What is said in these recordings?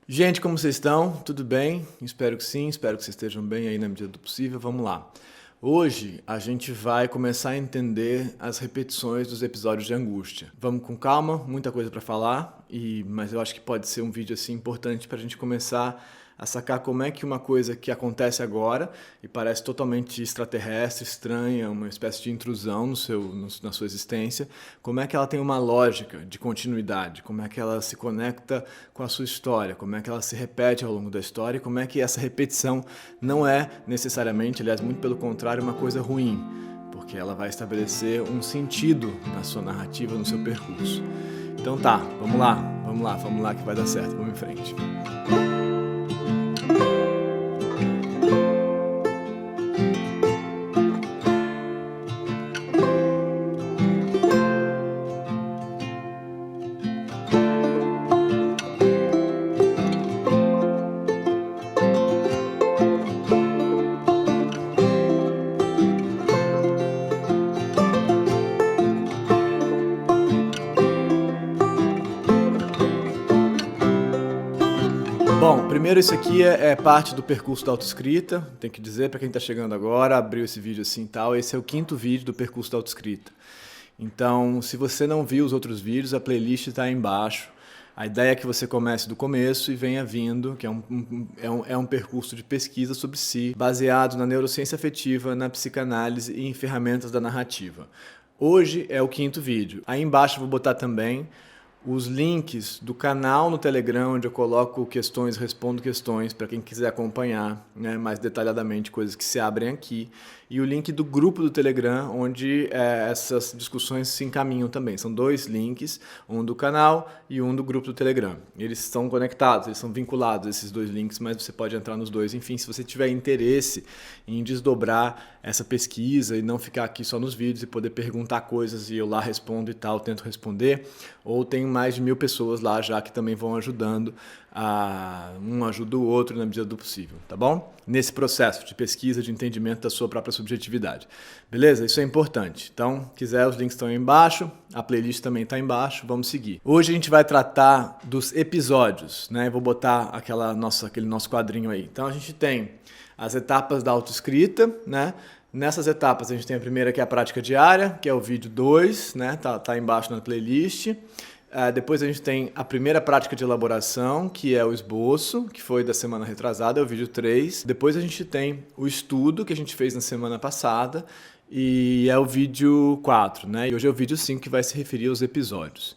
Gente, como vocês estão? Tudo bem? Espero que sim, espero que vocês estejam bem aí na medida do possível. Vamos lá. Hoje a gente vai começar a entender as repetições dos episódios de angústia. Vamos com calma, muita coisa para falar, mas eu acho que pode ser um vídeo assim importante para a gente começar a sacar como é que uma coisa que acontece agora e parece totalmente extraterrestre, estranha, uma espécie de intrusão na sua existência, como é que ela tem uma lógica de continuidade, como é que ela se conecta com a sua história, como é que ela se repete ao longo da história e como é que essa repetição não é necessariamente, aliás, muito pelo contrário, uma coisa ruim, porque ela vai estabelecer um sentido na sua narrativa, no seu percurso. Então tá, vamos lá que vai dar certo, vamos em frente. Bom, primeiro isso aqui é parte do percurso da autoescrita, tem que dizer para quem está chegando agora, abriu esse vídeo assim e tal, esse é o 5º vídeo do percurso da autoescrita. Então, se você não viu os outros vídeos, a playlist está aí embaixo. A ideia é que você comece do começo e venha vindo, que é um percurso de pesquisa sobre si, baseado na neurociência afetiva, na psicanálise e em ferramentas da narrativa. Hoje é o 5º vídeo. Aí embaixo eu vou botar também os links do canal no Telegram, onde eu coloco questões, respondo questões, para quem quiser acompanhar, né, mais detalhadamente coisas que se abrem aqui. E o link do grupo do Telegram, onde essas discussões se encaminham também. São 2 links, um do canal e um do grupo do Telegram. Eles estão conectados, eles são vinculados, esses 2 links, mas você pode entrar nos 2. Enfim, se você tiver interesse em desdobrar essa pesquisa e não ficar aqui só nos vídeos e poder perguntar coisas e eu lá respondo e tal, tento responder, ou tem mais de 1000 pessoas lá já que também vão ajudando, um ajuda o outro na medida do possível, tá bom? Nesse processo de pesquisa, de entendimento da sua própria subjetividade. Beleza? Isso é importante. Então, quiser, os links estão aí embaixo, a playlist também está embaixo, vamos seguir. Hoje a gente vai tratar dos episódios, né? Eu vou botar aquele nosso quadrinho aí. Então, a gente tem as etapas da autoescrita, né? Nessas etapas a gente tem a primeira, que é a prática diária, que é o vídeo 2, né? Tá embaixo na playlist. Depois a gente tem a primeira prática de elaboração, que é o esboço, que foi da semana retrasada, é o vídeo 3. Depois a gente tem o estudo, que a gente fez na semana passada, e é o vídeo 4, né? E hoje é o vídeo 5, que vai se referir aos episódios.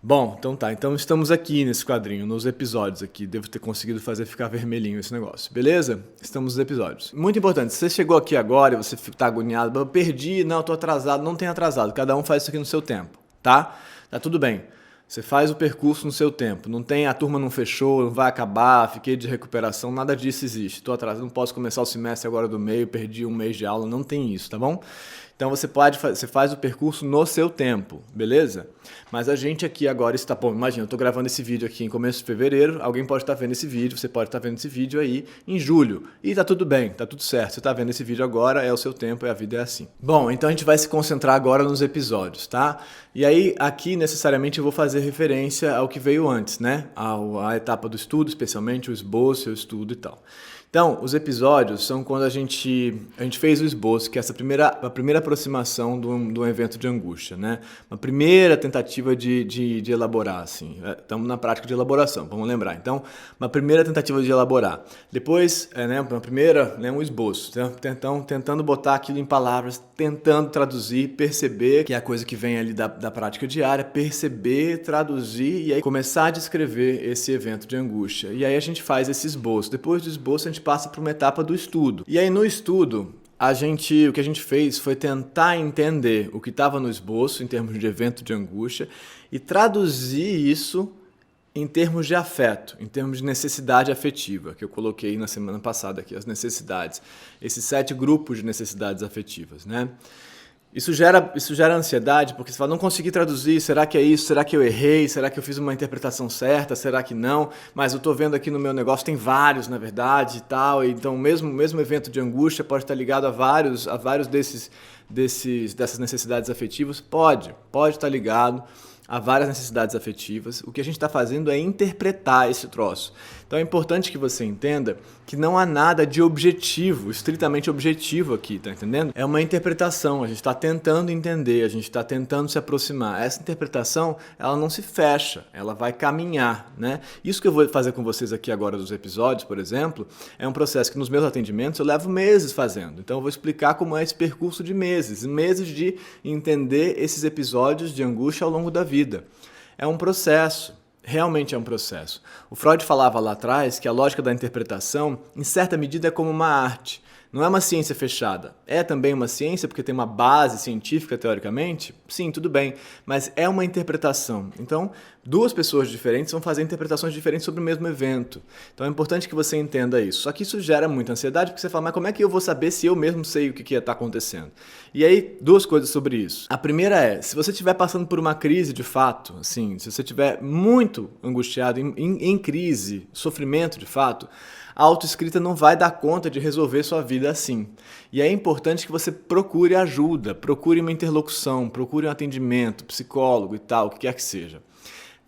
Bom, então tá. Então estamos aqui nesse quadrinho, nos episódios aqui. Devo ter conseguido fazer ficar vermelhinho esse negócio, beleza? Estamos nos episódios. Muito importante, se você chegou aqui agora e você tá agoniado, eu perdi, não, eu tô atrasado, não tem atrasado. Cada um faz isso aqui no seu tempo, tá? Tá tudo bem. Você faz o percurso no seu tempo. Não tem a turma não fechou, não vai acabar, fiquei de recuperação, nada disso existe. Estou atrasado, não posso começar o semestre agora do meio, perdi um mês de aula, não tem isso, tá bom? Então você faz o percurso no seu tempo, beleza? Mas a gente aqui agora está... Bom, imagina, eu estou gravando esse vídeo aqui em começo de fevereiro, alguém pode estar vendo esse vídeo, você pode estar vendo esse vídeo aí em julho. E tá tudo bem, tá tudo certo. Você está vendo esse vídeo agora, é o seu tempo, a vida é assim. Bom, então a gente vai se concentrar agora nos episódios, tá? E aí, aqui, necessariamente, eu vou fazer referência ao que veio antes, né? A etapa do estudo, especialmente o esboço, o estudo e tal. Então, os episódios são quando a gente fez o esboço, que é a primeira aproximação de um evento de angústia, né? Uma primeira tentativa de elaborar, assim. Estamos na prática de elaboração, vamos lembrar. Então, uma primeira tentativa de elaborar. Depois, uma primeira, um esboço. Tentando botar aquilo em palavras, tentando traduzir, perceber, que é a coisa que vem ali da prática diária, perceber, traduzir e aí começar a descrever esse evento de angústia. E aí a gente faz esse esboço. Depois do esboço, a gente passa para uma etapa do estudo. E aí no estudo, o que a gente fez foi tentar entender o que estava no esboço, em termos de evento de angústia, e traduzir isso em termos de afeto, em termos de necessidade afetiva, que eu coloquei na semana passada aqui, as necessidades. Esses 7 grupos de necessidades afetivas, né? Isso gera ansiedade, porque você fala, não consegui traduzir, será que é isso? Será que eu errei? Será que eu fiz uma interpretação certa? Será que não? Mas eu estou vendo aqui no meu negócio, tem vários, na verdade, e tal. Então, mesmo evento de angústia pode estar ligado a vários dessas necessidades afetivas. Pode estar ligado. há várias necessidades afetivas. O que a gente está fazendo é interpretar esse troço. Então é importante que você entenda que não há nada de objetivo, estritamente objetivo aqui, tá entendendo? É uma interpretação, a gente está tentando entender, a gente está tentando se aproximar. Essa interpretação, ela não se fecha, ela vai caminhar, né? Isso que eu vou fazer com vocês aqui agora dos episódios, por exemplo, é um processo que nos meus atendimentos eu levo meses fazendo. Então eu vou explicar como é esse percurso de meses, meses de entender esses episódios de angústia ao longo da vida. É um processo. Realmente é um processo. O Freud falava lá atrás que a lógica da interpretação, em certa medida, é como uma arte. Não é uma ciência fechada. É também uma ciência porque tem uma base científica, teoricamente? Sim, tudo bem. Mas é uma interpretação. Então, duas pessoas diferentes vão fazer interpretações diferentes sobre o mesmo evento. Então, é importante que você entenda isso. Só que isso gera muita ansiedade, porque você fala, mas como é que eu vou saber se eu mesmo sei o que está acontecendo? E aí, duas coisas sobre isso. A primeira é, se você estiver passando por uma crise de fato, assim, se você estiver muito angustiado, em crise, sofrimento de fato, a autoescrita não vai dar conta de resolver sua vida assim. E é importante que você procure ajuda, procure uma interlocução, procure um atendimento, psicólogo e tal, o que quer que seja.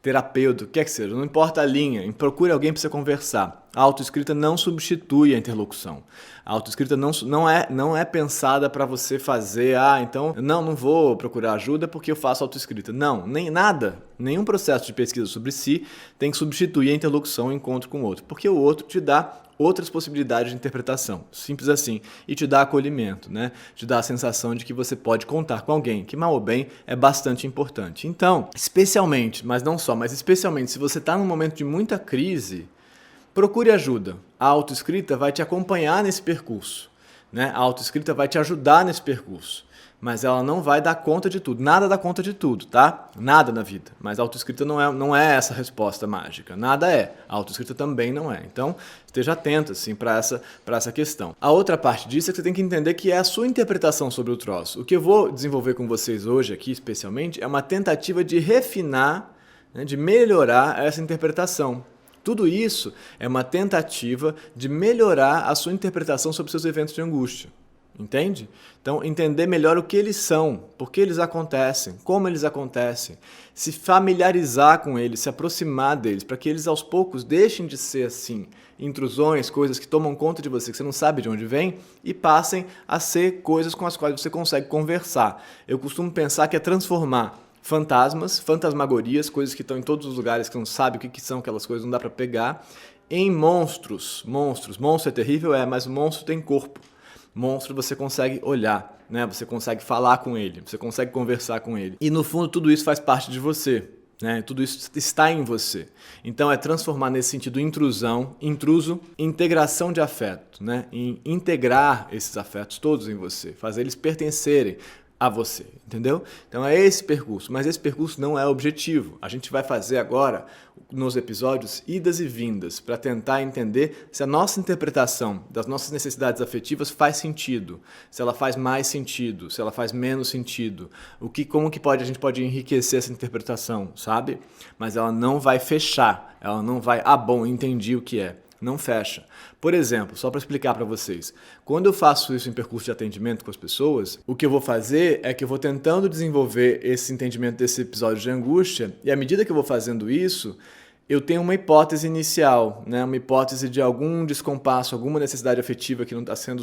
Terapeuta, o que quer que seja, não importa a linha, procure alguém para você conversar. A autoescrita não substitui a interlocução. A autoescrita não é pensada para você fazer, então não vou procurar ajuda porque eu faço autoescrita. Não, nem nada, nenhum processo de pesquisa sobre si tem que substituir a interlocução, o encontro com o outro, porque o outro te dá outras possibilidades de interpretação, simples assim, e te dá acolhimento, né? Te dá a sensação de que você pode contar com alguém, que mal ou bem é bastante importante. Então, especialmente, mas não só, mas especialmente se você está num momento de muita crise, procure ajuda. A autoescrita vai te acompanhar nesse percurso, né? A autoescrita vai te ajudar nesse percurso, mas ela não vai dar conta de tudo. Nada dá conta de tudo, tá? Nada na vida. Mas a autoescrita não é essa resposta mágica. Nada é. A autoescrita também não é. Então, esteja atento assim, para essa questão. A outra parte disso é que você tem que entender que é a sua interpretação sobre o troço. O que eu vou desenvolver com vocês hoje aqui, especialmente, é uma tentativa de refinar, né, de melhorar essa interpretação. Tudo isso é uma tentativa de melhorar a sua interpretação sobre seus eventos de angústia. Entende? Então, entender melhor o que eles são, por que eles acontecem, como eles acontecem, se familiarizar com eles, se aproximar deles, para que eles aos poucos deixem de ser assim, intrusões, coisas que tomam conta de você, que você não sabe de onde vem, e passem a ser coisas com as quais você consegue conversar. Eu costumo pensar que é transformar fantasmas, fantasmagorias, coisas que estão em todos os lugares, que não sabe o que são aquelas coisas, não dá para pegar, em monstros. Monstro é terrível, mas o monstro tem corpo. Monstro você consegue olhar, né? Você consegue falar com ele, você consegue conversar com ele. E no fundo tudo isso faz parte de você, né? Tudo isso está em você. Então é transformar nesse sentido intruso, integração de afeto, né? Em integrar esses afetos todos em você, fazer eles pertencerem a você, entendeu? Então é esse percurso, mas esse percurso não é objetivo. A gente vai fazer agora, nos episódios, idas e vindas, para tentar entender se a nossa interpretação das nossas necessidades afetivas faz sentido, se ela faz mais sentido, se ela faz menos sentido, como que a gente pode enriquecer essa interpretação, sabe? Mas ela não vai fechar, ela não vai, bom, entendi o que é. Não fecha. Por exemplo, só para explicar para vocês, quando eu faço isso em percurso de atendimento com as pessoas, o que eu vou fazer é que eu vou tentando desenvolver esse entendimento desse episódio de angústia, e à medida que eu vou fazendo isso, eu tenho uma hipótese inicial, né? Uma hipótese de algum descompasso, alguma necessidade afetiva que não está sendo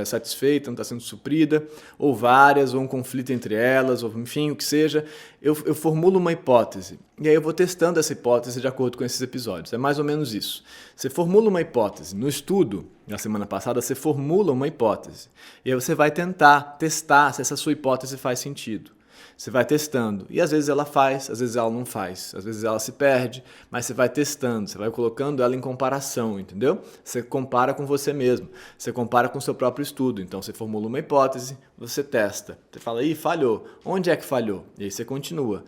satisfeita, não está sendo suprida, ou várias, ou um conflito entre elas, ou enfim, o que seja. Eu formulo uma hipótese, e aí eu vou testando essa hipótese de acordo com esses episódios. É mais ou menos isso. Você formula uma hipótese. No estudo, na semana passada, você formula uma hipótese. E aí você vai testar se essa sua hipótese faz sentido. Você vai testando, e às vezes ela faz, às vezes ela não faz, às vezes ela se perde, mas você vai testando, você vai colocando ela em comparação, entendeu? Você compara com você mesmo, você compara com o seu próprio estudo, então você formula uma hipótese, você testa, você fala, falhou, onde é que falhou? E aí você continua.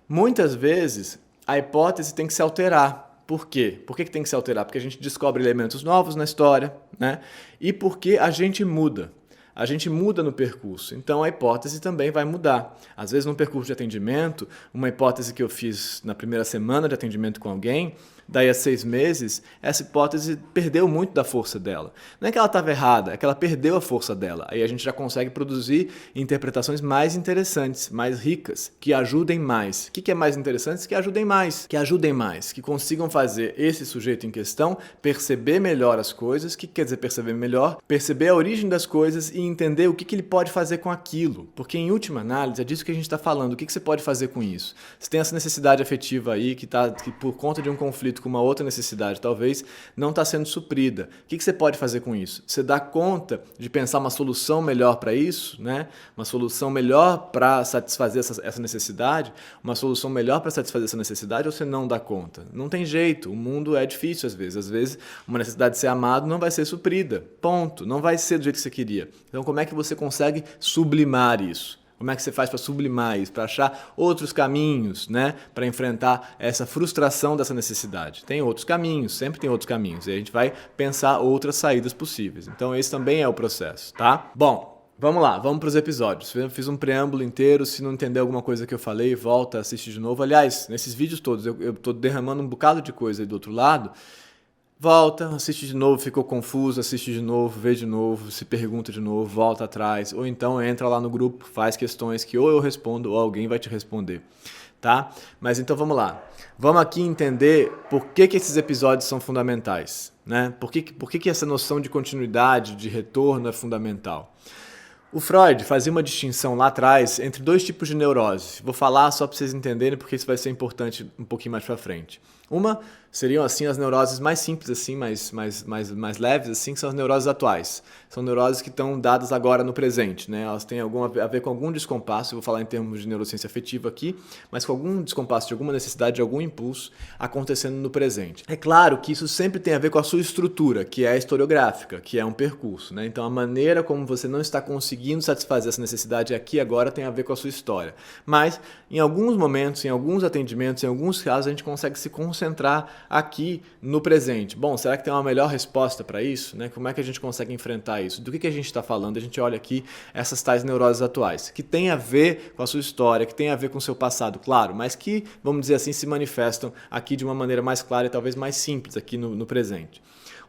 Muitas vezes a hipótese tem que se alterar. Por quê? Por que tem que se alterar? Porque a gente descobre elementos novos na história, né? E porque a gente muda. a gente muda no percurso, então a hipótese também vai mudar. Às vezes, num percurso de atendimento, uma hipótese que eu fiz na primeira semana de atendimento com alguém, daí a 6 meses, essa hipótese perdeu muito da força dela. Não é que ela estava errada, é que ela perdeu a força dela. Aí a gente já consegue produzir interpretações mais interessantes, mais ricas, que ajudem mais. O que é mais interessante? Que ajudem mais. Que ajudem mais, que consigam fazer esse sujeito em questão perceber melhor as coisas. O que quer dizer perceber melhor? Perceber a origem das coisas e entender o que ele pode fazer com aquilo. Porque, em última análise, é disso que a gente está falando. O que você pode fazer com isso? Você tem essa necessidade afetiva aí que por conta de um conflito com uma outra necessidade, talvez, não está sendo suprida. O que você pode fazer com isso? Você dá conta de pensar uma solução melhor para isso, né? Uma solução melhor para satisfazer essa necessidade? Uma solução melhor para satisfazer essa necessidade ou você não dá conta? Não tem jeito, o mundo é difícil às vezes. Às vezes, uma necessidade de ser amado não vai ser suprida. Ponto. Não vai ser do jeito que você queria. Então, como é que você consegue sublimar isso? Como é que você faz para sublimar isso, para achar outros caminhos, né, para enfrentar essa frustração dessa necessidade? Tem outros caminhos, sempre tem outros caminhos, e a gente vai pensar outras saídas possíveis. Então esse também é o processo, tá? Bom, vamos lá, vamos para os episódios. Eu fiz um preâmbulo inteiro, se não entender alguma coisa que eu falei, volta, assiste de novo. Aliás, nesses vídeos todos, eu estou derramando um bocado de coisa aí do outro lado. Volta, assiste de novo, ficou confuso, assiste de novo, vê de novo, se pergunta de novo, volta atrás, ou então entra lá no grupo, faz questões que ou eu respondo ou alguém vai te responder, tá? Mas então vamos lá. Vamos aqui entender por que esses episódios são fundamentais, né? Por que essa noção de continuidade, de retorno é fundamental? O Freud fazia uma distinção lá atrás entre 2 tipos de neurose. Vou falar só para vocês entenderem porque isso vai ser importante um pouquinho mais para frente. Uma seriam assim as neuroses mais simples, assim, mais leves, assim, que são as neuroses atuais. São neuroses que estão dadas agora no presente, né? Elas têm a ver com algum descompasso, eu vou falar em termos de neurociência afetiva aqui, mas com algum descompasso de alguma necessidade, de algum impulso acontecendo no presente. É claro que isso sempre tem a ver com a sua estrutura, que é a historiográfica, que é um percurso, né? Então a maneira como você não está conseguindo satisfazer essa necessidade aqui agora tem a ver com a sua história. Mas em alguns momentos, em alguns atendimentos, em alguns casos, a gente consegue se concentrar aqui no presente. Bom, será que tem uma melhor resposta para isso? Né? Como é que a gente consegue enfrentar isso? Do que a gente está falando? A gente olha aqui essas tais neuroses atuais, que tem a ver com a sua história, que tem a ver com o seu passado, claro, mas que, vamos dizer assim, se manifestam aqui de uma maneira mais clara e talvez mais simples aqui no presente.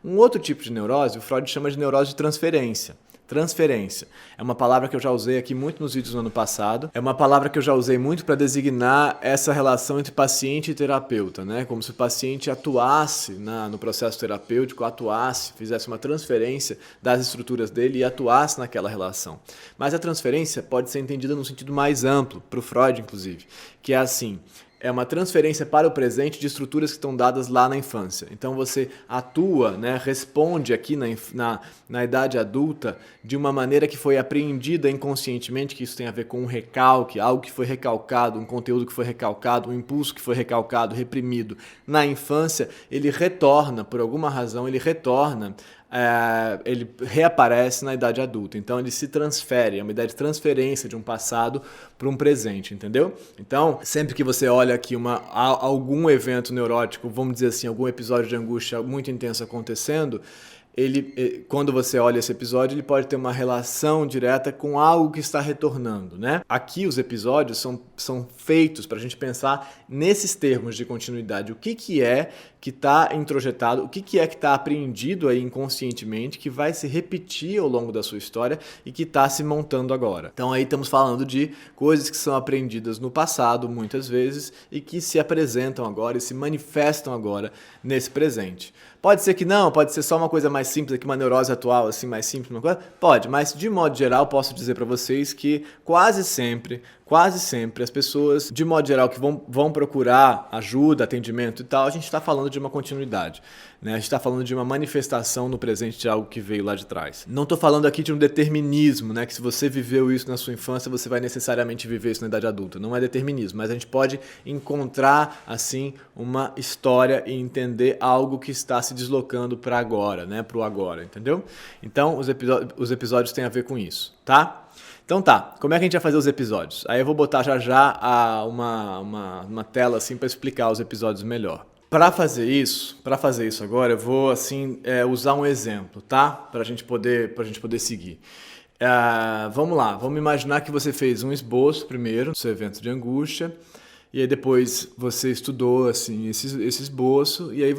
Um outro tipo de neurose, o Freud chama de neurose de transferência. Transferência. É uma palavra que eu já usei aqui muito nos vídeos no ano passado. É uma palavra que eu já usei muito para designar essa relação entre paciente e terapeuta, né? Como se o paciente atuasse no processo terapêutico, fizesse uma transferência das estruturas dele e atuasse naquela relação. Mas a transferência pode ser entendida num sentido mais amplo, para o Freud, inclusive, que é assim: é uma transferência para o presente de estruturas que estão dadas lá na infância. Então você atua, né, responde aqui na idade adulta de uma maneira que foi apreendida inconscientemente, que isso tem a ver com um recalque, algo que foi recalcado, um conteúdo que foi recalcado, um impulso que foi recalcado, reprimido na infância, ele retorna, por alguma razão, ele reaparece na idade adulta. Então ele se transfere, é uma ideia de transferência de um passado para um presente, entendeu? Então, sempre que você olha aqui algum evento neurótico, vamos dizer assim, algum episódio de angústia muito intenso acontecendo, quando você olha esse episódio, ele pode ter uma relação direta com algo que está retornando, né? Aqui os episódios são feitos para a gente pensar nesses termos de continuidade. O que é que está introjetado, o que é que está apreendido aí inconscientemente, que vai se repetir ao longo da sua história e que está se montando agora. Então aí estamos falando de coisas que são aprendidas no passado, muitas vezes, e que se apresentam agora e se manifestam agora nesse presente. Pode ser que não, pode ser só uma coisa mais simples aqui, uma neurose atual, assim, mais simples, uma coisa. Pode, mas de modo geral posso dizer para vocês que quase sempre as pessoas, de modo geral, que vão procurar ajuda, atendimento e tal, a gente está falando de uma continuidade, né? A gente está falando de uma manifestação no presente de algo que veio lá de trás. Não estou falando aqui de um determinismo, né? Que se você viveu isso na sua infância, você vai necessariamente viver isso na idade adulta. Não é determinismo, mas a gente pode encontrar, assim, uma história e entender algo que está se deslocando para agora, né? Para o agora, entendeu? Então, os episódios têm a ver com isso, tá? Então tá, como é que a gente vai fazer os episódios? Aí eu vou botar já uma tela assim para explicar os episódios melhor. Para fazer isso agora, eu vou assim usar um exemplo, tá? Para a gente poder seguir. Vamos lá, vamos imaginar que você fez um esboço primeiro do seu evento de angústia, e aí depois você estudou assim, esse esboço, e aí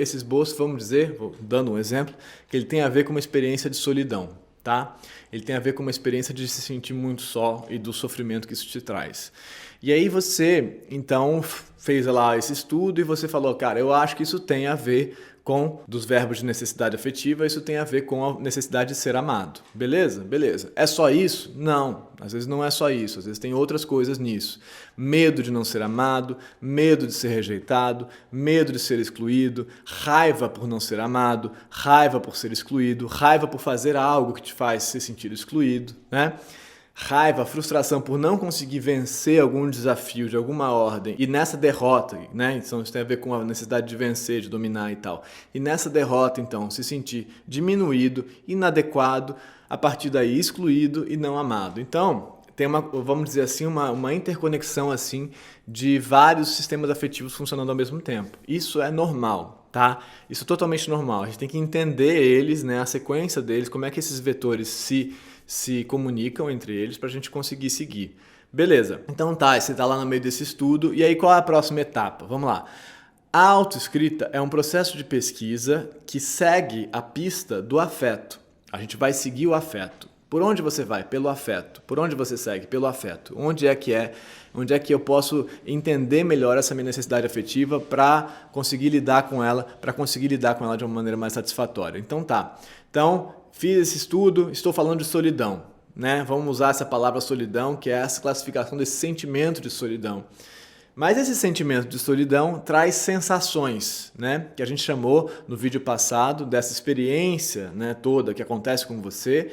esse esboço, vamos dizer, dando um exemplo, que ele tem a ver com uma experiência de solidão, tá? Ele tem a ver com uma experiência de se sentir muito só e do sofrimento que isso te traz. E aí você, então, fez lá esse estudo e você falou, cara, eu acho que isso tem a ver com, dos verbos de necessidade afetiva, isso tem a ver com a necessidade de ser amado. Beleza? Beleza. É só isso? Não. Às vezes não é só isso. Às vezes tem outras coisas nisso. Medo de não ser amado, medo de ser rejeitado, medo de ser excluído, raiva por não ser amado, raiva por ser excluído, raiva por fazer algo que te faz se sentir excluído, né? Raiva, frustração por não conseguir vencer algum desafio de alguma ordem e nessa derrota, né? Então isso tem a ver com a necessidade de vencer, de dominar e tal. E nessa derrota, então, se sentir diminuído, inadequado, a partir daí excluído e não amado. Então, tem vamos dizer assim, uma interconexão assim de vários sistemas afetivos funcionando ao mesmo tempo. Isso é normal, tá? Isso é totalmente normal. A gente tem que entender eles, né? A sequência deles, como é que esses vetores se comunicam entre eles para a gente conseguir seguir. Beleza, então tá, você está lá no meio desse estudo, e aí qual é a próxima etapa? Vamos lá. A autoescrita é um processo de pesquisa que segue a pista do afeto. A gente vai seguir o afeto. Por onde você vai? Pelo afeto. Por onde você segue? Pelo afeto. Onde é que eu posso entender melhor essa minha necessidade afetiva para conseguir lidar com ela, de uma maneira mais satisfatória. Então tá. Então, fiz esse estudo, estou falando de solidão, né? Vamos usar essa palavra solidão, que é essa classificação desse sentimento de solidão. Mas esse sentimento de solidão traz sensações, né? Que a gente chamou no vídeo passado dessa experiência, né, toda que acontece com você,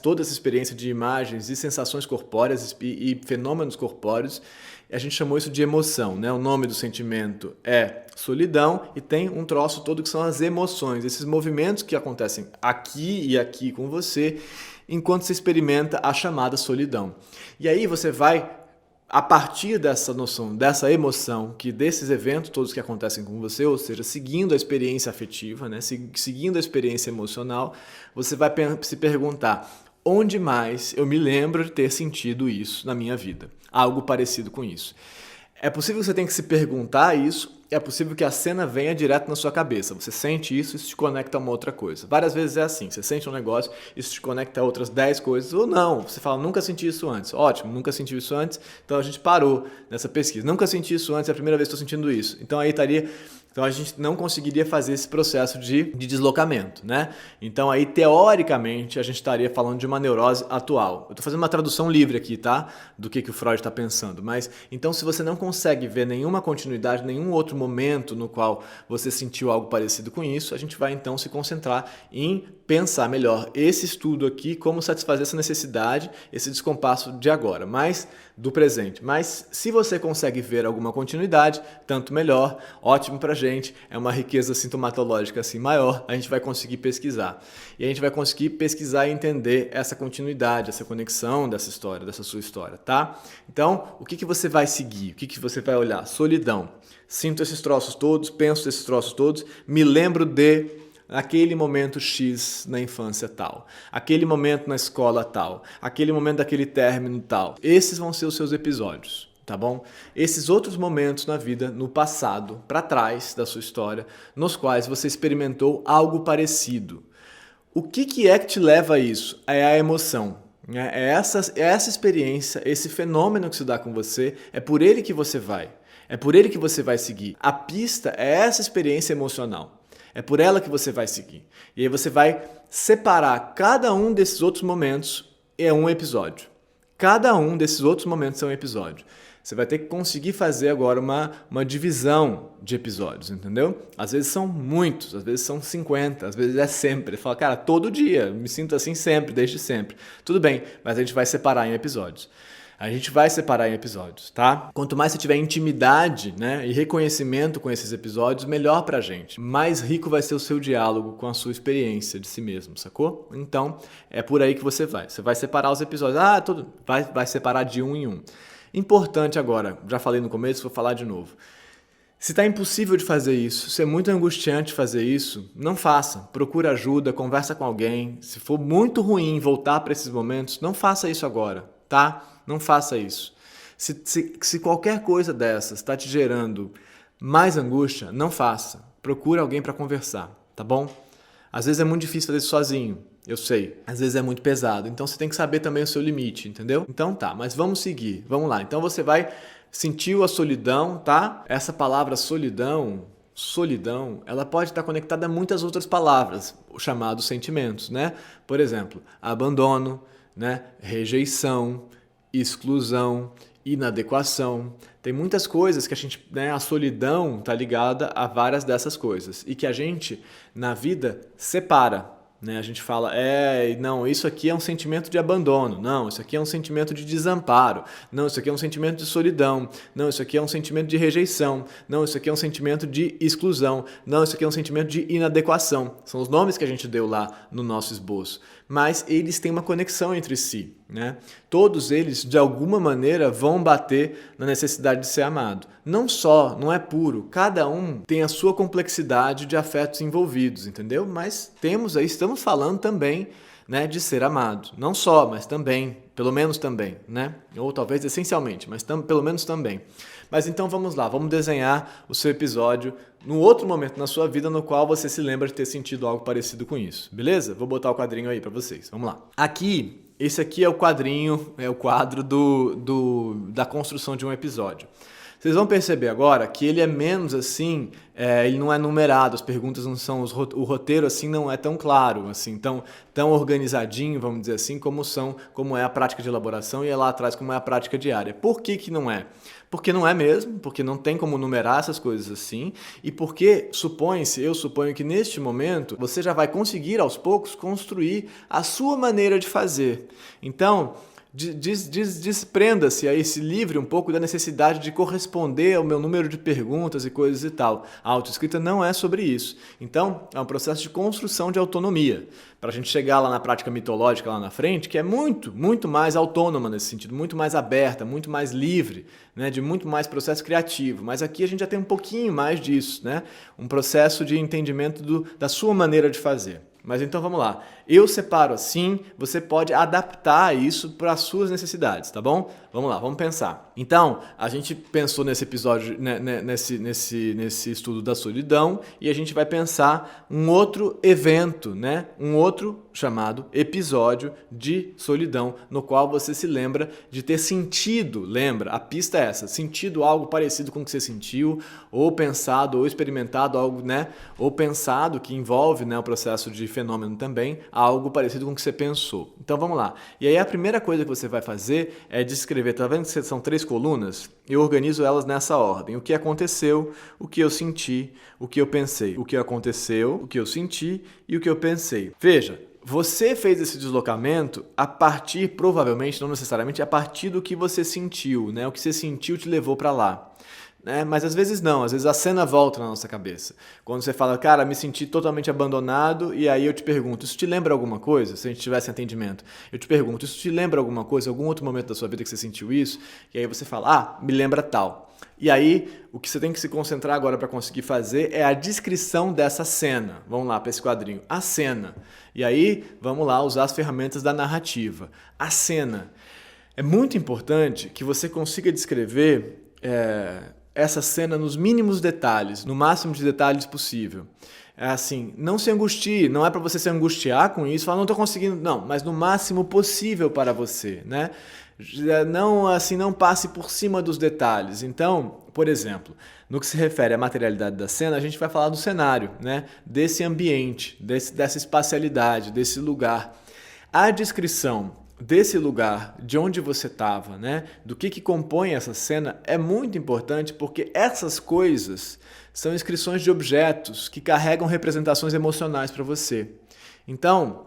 toda essa experiência de imagens e sensações corpóreas e fenômenos corpóreos. A gente chamou isso de emoção, né? O nome do sentimento é solidão e tem um troço todo que são as emoções, esses movimentos que acontecem aqui e aqui com você enquanto você experimenta a chamada solidão. E aí você vai, a partir dessa noção, dessa emoção, desses eventos todos que acontecem com você, ou seja, seguindo a experiência afetiva, né? Seguindo a experiência emocional, você vai se perguntar: onde mais eu me lembro de ter sentido isso na minha vida? Algo parecido com isso. É possível que você tenha que se perguntar isso, é possível que a cena venha direto na sua cabeça. Você sente isso e isso te conecta a uma outra coisa. Várias vezes é assim, você sente um negócio, isso te conecta a outras 10 coisas, ou não, você fala, nunca senti isso antes. Ótimo, nunca senti isso antes, então a gente parou nessa pesquisa. Nunca senti isso antes, é a primeira vez que estou sentindo isso. Então aí Então a gente não conseguiria fazer esse processo de deslocamento, né? Então aí, teoricamente, a gente estaria falando de uma neurose atual. Eu estou fazendo uma tradução livre aqui, tá? Do que o Freud está pensando. Mas, então, se você não consegue ver nenhuma continuidade, nenhum outro momento no qual você sentiu algo parecido com isso, a gente vai então se concentrar em pensar melhor esse estudo aqui, como satisfazer essa necessidade, esse descompasso de agora, mas do presente. Mas se você consegue ver alguma continuidade, tanto melhor, ótimo pra gente, é uma riqueza sintomatológica assim maior, a gente vai conseguir pesquisar. E a gente vai conseguir pesquisar e entender essa continuidade, essa conexão dessa história, dessa sua história, tá? Então, o que você vai seguir? O que você vai olhar? Solidão. Sinto esses troços todos, penso esses troços todos, me lembro de aquele momento X na infância tal, aquele momento na escola tal, aquele momento daquele término tal. Esses vão ser os seus episódios, tá bom? Esses outros momentos na vida, no passado, para trás da sua história, nos quais você experimentou algo parecido. O que é que te leva a isso? É a emoção. É essa experiência, esse fenômeno que se dá com você, é por ele que você vai. É por ele que você vai seguir. A pista é essa experiência emocional. É por ela que você vai seguir. E aí você vai separar cada um desses outros momentos em um episódio. Cada um desses outros momentos é um episódio. Você vai ter que conseguir fazer agora uma divisão de episódios, entendeu? Às vezes são muitos, às vezes são 50, às vezes é sempre. Fala, cara, todo dia, me sinto assim sempre, desde sempre. Tudo bem, mas a gente vai separar em episódios. A gente vai separar em episódios, tá? Quanto mais você tiver intimidade, né, e reconhecimento com esses episódios, melhor pra gente. Mais rico vai ser o seu diálogo com a sua experiência de si mesmo, sacou? Então, é por aí que você vai. Você vai separar os episódios. Vai separar de um em um. Importante agora, já falei no começo, vou falar de novo. Se está impossível de fazer isso, se é muito angustiante fazer isso, não faça. Procura ajuda, conversa com alguém. Se for muito ruim voltar para esses momentos, não faça isso agora, tá? Não faça isso. Se qualquer coisa dessas está te gerando mais angústia, não faça. Procura alguém para conversar, tá bom? Às vezes é muito difícil fazer isso sozinho, eu sei. Às vezes é muito pesado, então você tem que saber também o seu limite, entendeu? Então tá, mas vamos seguir, vamos lá. Então você vai sentir a solidão, tá? Essa palavra solidão, ela pode estar conectada a muitas outras palavras, os chamados sentimentos, né? Por exemplo, abandono, né? Rejeição, exclusão, inadequação. Tem muitas coisas que a gente, né, a solidão está ligada a várias dessas coisas e que a gente, na vida, separa. Né? A gente fala, não, isso aqui é um sentimento de abandono, não, isso aqui é um sentimento de desamparo, não, isso aqui é um sentimento de solidão, não, isso aqui é um sentimento de rejeição, não, isso aqui é um sentimento de exclusão, não, isso aqui é um sentimento de inadequação. São os nomes que a gente deu lá no nosso esboço, mas eles têm uma conexão entre si. Né? Todos eles, de alguma maneira, vão bater na necessidade de ser amado. Não é puro, cada um tem a sua complexidade de afetos envolvidos, entendeu? Mas estamos falando também, né, de ser amado. Não só, mas também, pelo menos também, né? Ou talvez essencialmente, mas pelo menos também. Mas então vamos lá, vamos desenhar o seu episódio num outro momento na sua vida no qual você se lembra de ter sentido algo parecido com isso, beleza? Vou botar o quadrinho aí para vocês, vamos lá. Esse aqui é o quadrinho, é o quadro da construção de um episódio. Vocês vão perceber agora que ele é menos assim, ele não é numerado, as perguntas não são, o roteiro assim não é tão claro, assim, tão organizadinho, vamos dizer assim, como é a prática de elaboração e é lá atrás como é a prática diária. Por que não é? Porque não é mesmo, porque não tem como numerar essas coisas assim, e porque eu suponho que neste momento você já vai conseguir aos poucos construir a sua maneira de fazer. Então, desprenda-se aí, se livre um pouco da necessidade de corresponder ao meu número de perguntas e coisas e tal. A autoescrita não é sobre isso. Então, é um processo de construção de autonomia. Para a gente chegar lá na prática mitológica lá na frente, que é muito, muito mais autônoma nesse sentido, muito mais aberta, muito mais livre, né, de muito mais processo criativo. Mas aqui a gente já tem um pouquinho mais disso, né? Um processo de entendimento da sua maneira de fazer. Mas então vamos lá. Eu separo assim, você pode adaptar isso para as suas necessidades, tá bom? Vamos lá, vamos pensar. Então, a gente pensou nesse episódio, né, nesse estudo da solidão, e a gente vai pensar um outro evento, né? Um outro chamado episódio de solidão, no qual você se lembra de ter sentido, lembra? A pista é essa, sentido algo parecido com o que você sentiu, ou pensado, ou experimentado algo, né? Ou pensado, que envolve, né, o processo de fenômeno também, algo parecido com o que você pensou. Então vamos lá. E aí a primeira coisa que você vai fazer é descrever, tá vendo que são 3 colunas? Eu organizo elas nessa ordem. O que aconteceu, o que eu senti, o que eu pensei. O que aconteceu, o que eu senti e o que eu pensei. Veja, você fez esse deslocamento a partir, provavelmente, não necessariamente, a partir do que você sentiu, né? O que você sentiu te levou para lá. Mas às vezes não, às vezes a cena volta na nossa cabeça. Quando você fala, cara, me senti totalmente abandonado, e aí eu te pergunto, isso te lembra alguma coisa? Se a gente tivesse atendimento, eu te pergunto, isso te lembra alguma coisa, algum outro momento da sua vida que você sentiu isso? E aí você fala, me lembra tal. E aí, o que você tem que se concentrar agora para conseguir fazer é a descrição dessa cena. Vamos lá para esse quadrinho. A cena. E aí, vamos lá usar as ferramentas da narrativa. A cena. É muito importante que você consiga descrever essa cena nos mínimos detalhes, no máximo de detalhes possível. É assim, não se angustie, não é para você se angustiar com isso, falar, não estou conseguindo, não, mas no máximo possível para você, né? Não passe por cima dos detalhes. Então, por exemplo, no que se refere à materialidade da cena, a gente vai falar do cenário, né? Desse ambiente, dessa espacialidade, desse lugar. A descrição desse lugar, de onde você estava, né? Do que compõe essa cena, é muito importante porque essas coisas são inscrições de objetos que carregam representações emocionais para você. Então,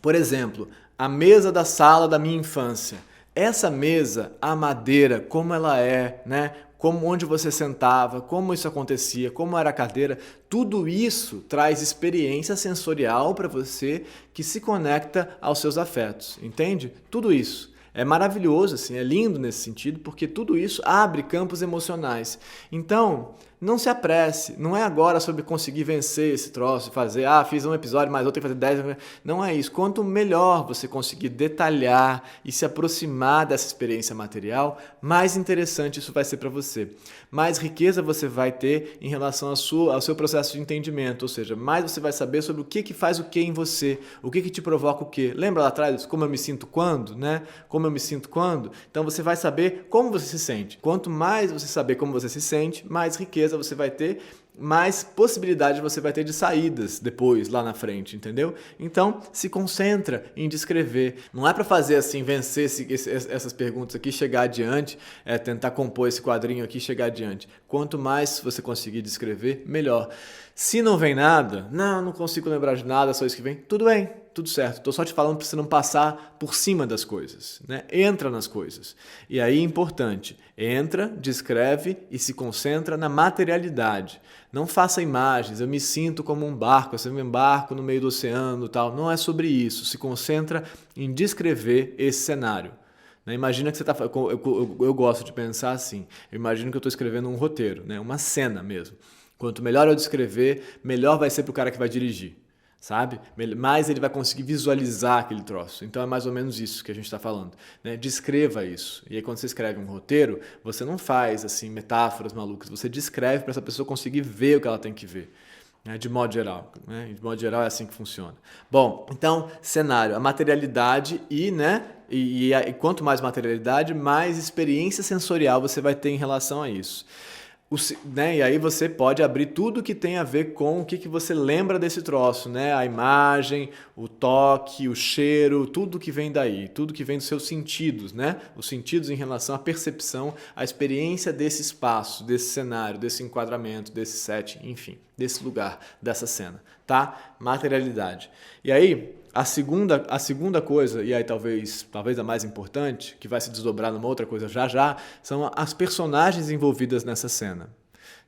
por exemplo, a mesa da sala da minha infância. Essa mesa, a madeira, como ela é, né? Onde você sentava, como isso acontecia, como era a cadeira, tudo isso traz experiência sensorial para você que se conecta aos seus afetos, entende? Tudo isso. É maravilhoso, assim, é lindo nesse sentido, porque tudo isso abre campos emocionais. Então, Não se apresse, não é agora sobre conseguir vencer esse troço, fazer, fiz um episódio, mas outro tem que fazer 10. Não é isso. Quanto melhor você conseguir detalhar e se aproximar dessa experiência material, mais interessante isso vai ser para você. Mais riqueza você vai ter em relação ao seu processo de entendimento, ou seja, mais você vai saber sobre o que faz o que em você, o que te provoca o que. Lembra lá atrás, como eu me sinto quando, né? Como eu me sinto quando? Então você vai saber como você se sente. Quanto mais você saber como você se sente, mais riqueza você vai ter, mais possibilidade você vai ter de saídas depois, lá na frente, entendeu? Então, se concentra em descrever. Não é para fazer assim, vencer essas perguntas aqui, chegar adiante, tentar compor esse quadrinho aqui e chegar adiante. Quanto mais você conseguir descrever, melhor. Se não vem nada, não consigo lembrar de nada, só isso que vem, tudo bem, tudo certo. Estou só te falando para você não passar por cima das coisas, né? Entra nas coisas. E aí, importante, entra, descreve e se concentra na materialidade. Não faça imagens, eu me sinto como um barco, eu me embarco no meio do oceano, tal. Não é sobre isso. Se concentra em descrever esse cenário. Imagina que você está... Eu gosto de pensar assim. Eu imagino que eu estou escrevendo um roteiro, né? Uma cena mesmo. Quanto melhor eu descrever, melhor vai ser para o cara que vai dirigir, sabe? Mais ele vai conseguir visualizar aquele troço. Então é mais ou menos isso que a gente está falando, né? Descreva isso. E aí quando você escreve um roteiro, você não faz assim metáforas malucas, você descreve para essa pessoa conseguir ver o que ela tem que ver. De modo geral, né? De modo geral é assim que funciona. Bom, então, cenário, a materialidade e quanto mais materialidade, mais experiência sensorial você vai ter em relação a isso. E aí você pode abrir tudo que tem a ver com o que você lembra desse troço, né? A imagem, o toque, o cheiro, tudo que vem daí, tudo que vem dos seus sentidos, né? Os sentidos em relação à percepção, à experiência desse espaço, desse cenário, desse enquadramento, desse set, enfim, desse lugar, dessa cena, tá? Materialidade. E aí, a segunda coisa, e aí talvez a mais importante, que vai se desdobrar numa outra coisa já, são as personagens envolvidas nessa cena.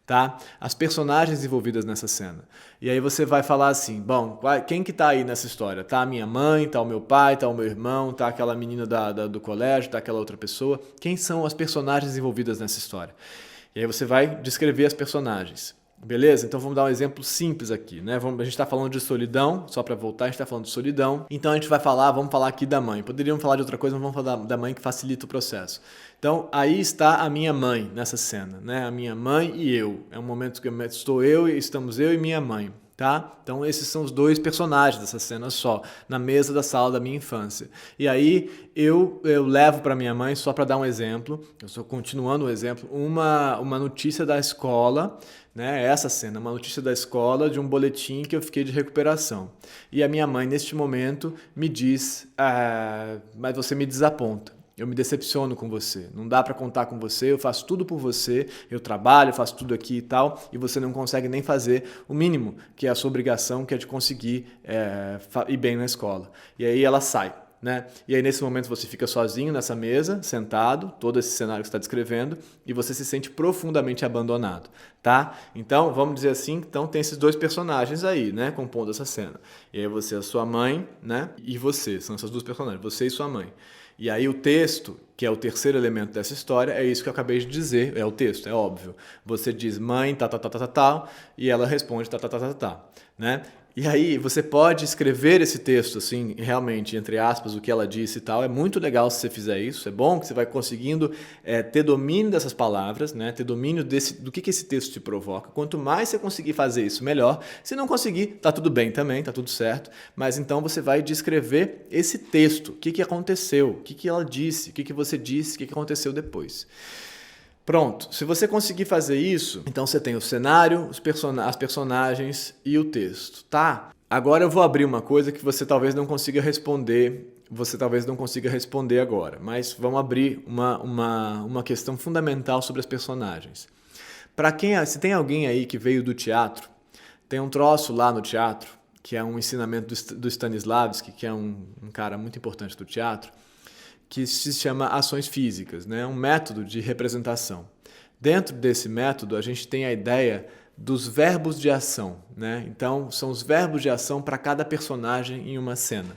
Tá? As personagens envolvidas nessa cena. E aí você vai falar assim, bom, quem que tá aí nessa história? Tá a minha mãe, tá o meu pai, tá o meu irmão, tá aquela menina do colégio, tá aquela outra pessoa. Quem são as personagens envolvidas nessa história? E aí você vai descrever as personagens. Beleza? Então vamos dar um exemplo simples aqui, né? A gente está falando de solidão, só para voltar, a gente está falando de solidão. Então a gente vamos falar aqui da mãe. Poderíamos falar de outra coisa, mas vamos falar da mãe que facilita o processo. Então aí está a minha mãe nessa cena, né? A minha mãe e eu. É um momento que estamos eu e minha mãe. Tá? Então esses são os dois personagens dessa cena só, na mesa da sala da minha infância. E aí eu levo para minha mãe, só para dar um exemplo, eu estou continuando o exemplo, uma notícia da escola, né? Essa cena, uma notícia da escola de um boletim que eu fiquei de recuperação. E a minha mãe, neste momento, me diz, mas você me desaponta. Eu me decepciono com você, não dá para contar com você, eu faço tudo por você, eu trabalho, faço tudo aqui e tal, e você não consegue nem fazer o mínimo, que é a sua obrigação, que é de conseguir ir bem na escola. E aí ela sai, né? E aí nesse momento você fica sozinho nessa mesa, sentado, todo esse cenário que você está descrevendo, e você se sente profundamente abandonado, tá? Então, vamos dizer assim, então tem esses dois personagens aí, né, compondo essa cena. E aí você, a sua mãe, né, e você, são essas duas personagens, você e sua mãe. E aí o texto, que é o terceiro elemento dessa história, é isso que eu acabei de dizer, é o texto, é óbvio. Você diz mãe, tal, e ela responde né? E aí você pode escrever esse texto, assim, realmente, entre aspas, o que ela disse e tal. É muito legal se você fizer isso, é bom que você vai conseguindo ter domínio dessas palavras, né? Ter domínio do que esse texto te provoca. Quanto mais você conseguir fazer isso, melhor. Se não conseguir, tá tudo bem também, tá tudo certo. Mas então você vai descrever esse texto, o que aconteceu, o que ela disse, o que você disse, o que aconteceu depois. Pronto, se você conseguir fazer isso, então você tem o cenário, as personagens e o texto, tá? Agora eu vou abrir uma coisa que você talvez não consiga responder, agora, mas vamos abrir uma questão fundamental sobre as personagens. Se tem alguém aí que veio do teatro, tem um troço lá no teatro, que é um ensinamento do Stanislavski, que é um cara muito importante do teatro, que se chama ações físicas, né? Um método de representação. Dentro desse método, a gente tem a ideia dos verbos de ação, né? Então, são os verbos de ação para cada personagem em uma cena.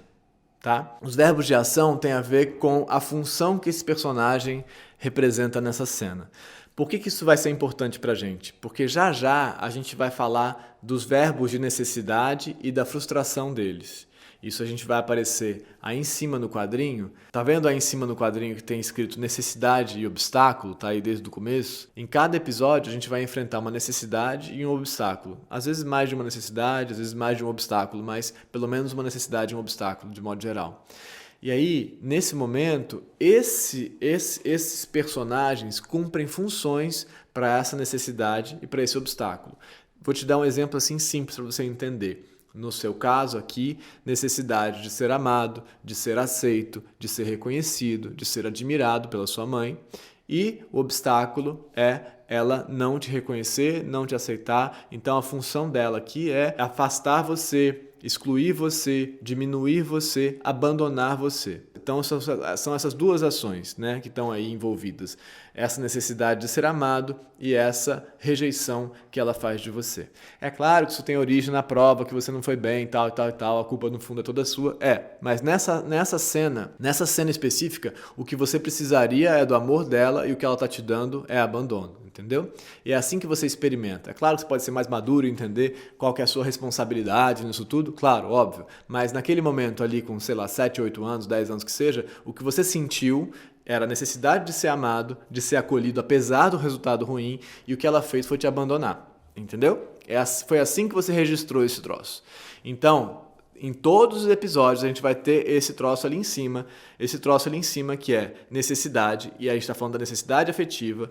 Tá? Os verbos de ação têm a ver com a função que esse personagem representa nessa cena. Por que isso vai ser importante para a gente? Porque já já a gente vai falar dos verbos de necessidade e da frustração deles. Isso a gente vai aparecer aí em cima no quadrinho. Tá vendo aí em cima no quadrinho que tem escrito necessidade e obstáculo? Tá aí desde o começo. Em cada episódio a gente vai enfrentar uma necessidade e um obstáculo. Às vezes mais de uma necessidade, às vezes mais de um obstáculo, mas pelo menos uma necessidade e um obstáculo, de modo geral. E aí, nesse momento, esses personagens cumprem funções para essa necessidade e para esse obstáculo. Vou te dar um exemplo assim simples para você entender. No seu caso aqui, necessidade de ser amado, de ser aceito, de ser reconhecido, de ser admirado pela sua mãe. E o obstáculo é ela não te reconhecer, não te aceitar. Então a função dela aqui é afastar você, excluir você, diminuir você, abandonar você. Então são essas duas ações, né, que estão aí envolvidas. Essa necessidade de ser amado e essa rejeição que ela faz de você. É claro que isso tem origem na prova, que você não foi bem, tal, a culpa no fundo é toda sua. Mas nessa cena específica, o que você precisaria é do amor dela e o que ela está te dando é abandono. Entendeu? E é assim que você experimenta. É claro que você pode ser mais maduro e entender qual que é a sua responsabilidade nisso tudo, claro, óbvio. Mas naquele momento ali com, 7, 8 anos, 10 anos que seja, o que você sentiu era a necessidade de ser amado, de ser acolhido apesar do resultado ruim, e o que ela fez foi te abandonar. Entendeu? Foi assim que você registrou esse troço. Então, em todos os episódios a gente vai ter esse troço ali em cima que é necessidade, e aí a gente está falando da necessidade afetiva,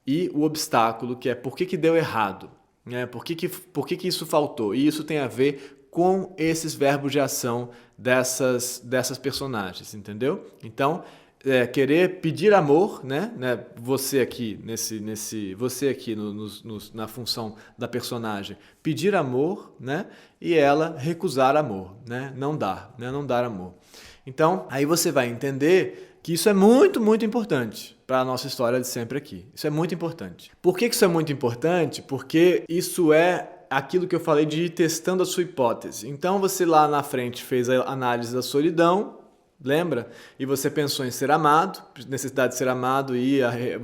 e o obstáculo, que é por que deu errado, né? Por que isso faltou? E isso tem a ver com esses verbos de ação dessas personagens, entendeu? Então, querer pedir amor, né? Você aqui, você aqui na função da personagem, pedir amor, né? E ela recusar amor, né? Não dar amor. Então, aí você vai entender que isso é muito, muito importante para a nossa história de sempre aqui. Isso é muito importante. Por que isso é muito importante? Porque isso é aquilo que eu falei de ir testando a sua hipótese. Então você lá na frente fez a análise da solidão, lembra? E você pensou em ser amado, necessidade de ser amado e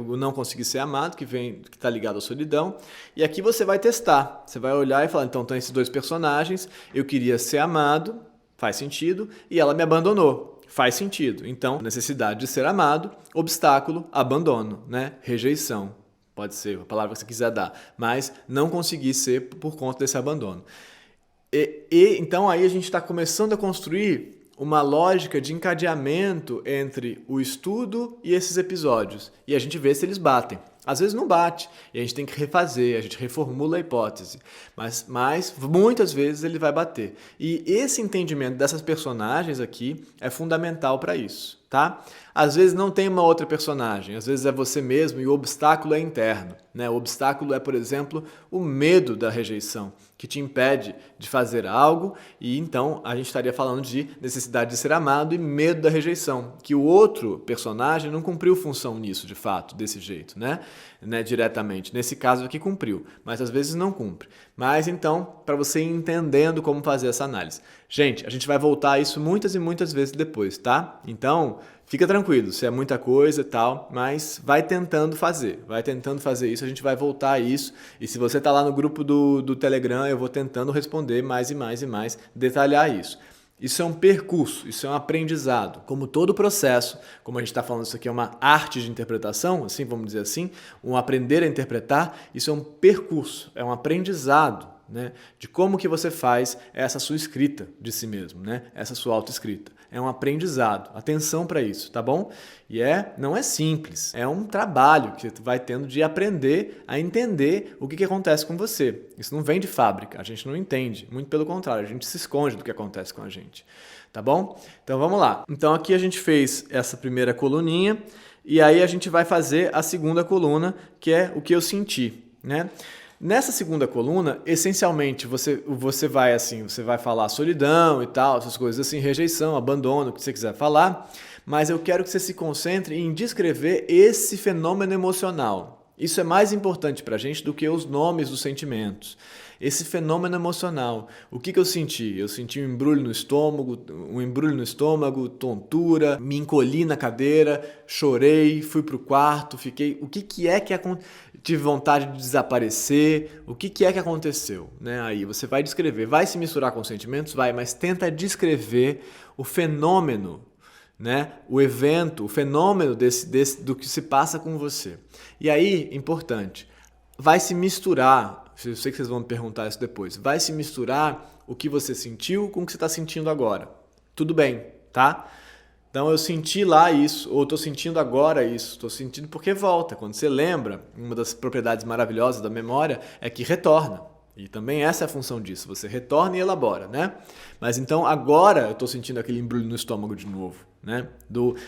o não conseguir ser amado, que está ligado à solidão. E aqui você vai testar. Você vai olhar e falar, então tem esses dois personagens, eu queria ser amado, faz sentido, e ela me abandonou. Faz sentido. Então, necessidade de ser amado, obstáculo, abandono, né? Rejeição. Pode ser a palavra que você quiser dar. Mas não conseguir ser por conta desse abandono. Então, aí a gente está começando a construir uma lógica de encadeamento entre o estudo e esses episódios. E a gente vê se eles batem. Às vezes não bate, e a gente tem que refazer, a gente reformula a hipótese, mas muitas vezes ele vai bater. E esse entendimento dessas personagens aqui é fundamental para isso, tá? Às vezes não tem uma outra personagem, às vezes é você mesmo e o obstáculo é interno, né? O obstáculo é, por exemplo, o medo da rejeição, que te impede de fazer algo, e então a gente estaria falando de necessidade de ser amado e medo da rejeição, que o outro personagem não cumpriu função nisso, de fato, desse jeito, né? Diretamente. Nesse caso aqui cumpriu, mas às vezes não cumpre. Mas então, para você ir entendendo como fazer essa análise. Gente, a gente vai voltar a isso muitas e muitas vezes depois, tá? Então, fica tranquilo, se é muita coisa e tal, mas vai tentando fazer isso, a gente vai voltar a isso. E se você está lá no grupo do Telegram, eu vou tentando responder mais e mais e mais, detalhar isso. Isso é um percurso, isso é um aprendizado. Como todo processo, como a gente está falando, isso aqui é uma arte de interpretação, assim, vamos dizer assim, um aprender a interpretar, isso é um percurso, é um aprendizado, né, de como que você faz essa sua escrita de si mesmo, né, essa sua autoescrita. É um aprendizado, atenção para isso, tá bom? E não é simples, é um trabalho que você vai tendo de aprender a entender o que acontece com você. Isso não vem de fábrica, a gente não entende, muito pelo contrário, a gente se esconde do que acontece com a gente, tá bom? Então vamos lá. Então aqui a gente fez essa primeira coluninha e aí a gente vai fazer a segunda coluna, que é o que eu senti, né? Nessa segunda coluna, essencialmente, você vai falar solidão e tal, essas coisas assim, rejeição, abandono, o que você quiser falar, mas eu quero que você se concentre em descrever esse fenômeno emocional. Isso é mais importante para a gente do que os nomes dos sentimentos. Esse fenômeno emocional, o que eu senti? Eu senti um embrulho no estômago, tontura, me encolhi na cadeira, chorei, fui pro quarto, fiquei... O que é que aconteceu? Tive vontade de desaparecer, o que é que aconteceu? Né? Aí você vai descrever, vai se misturar com sentimentos? Vai, mas tenta descrever o fenômeno, né? O evento, o fenômeno do que se passa com você. E aí, importante, vai se misturar, eu sei que vocês vão me perguntar isso depois, vai se misturar o que você sentiu com o que você está sentindo agora. Tudo bem, tá? Então eu senti lá isso, ou estou sentindo agora isso, estou sentindo porque volta. Quando você lembra, uma das propriedades maravilhosas da memória é que retorna. E também essa é a função disso, você retorna e elabora, né? Mas então agora eu estou sentindo aquele embrulho no estômago de novo, né?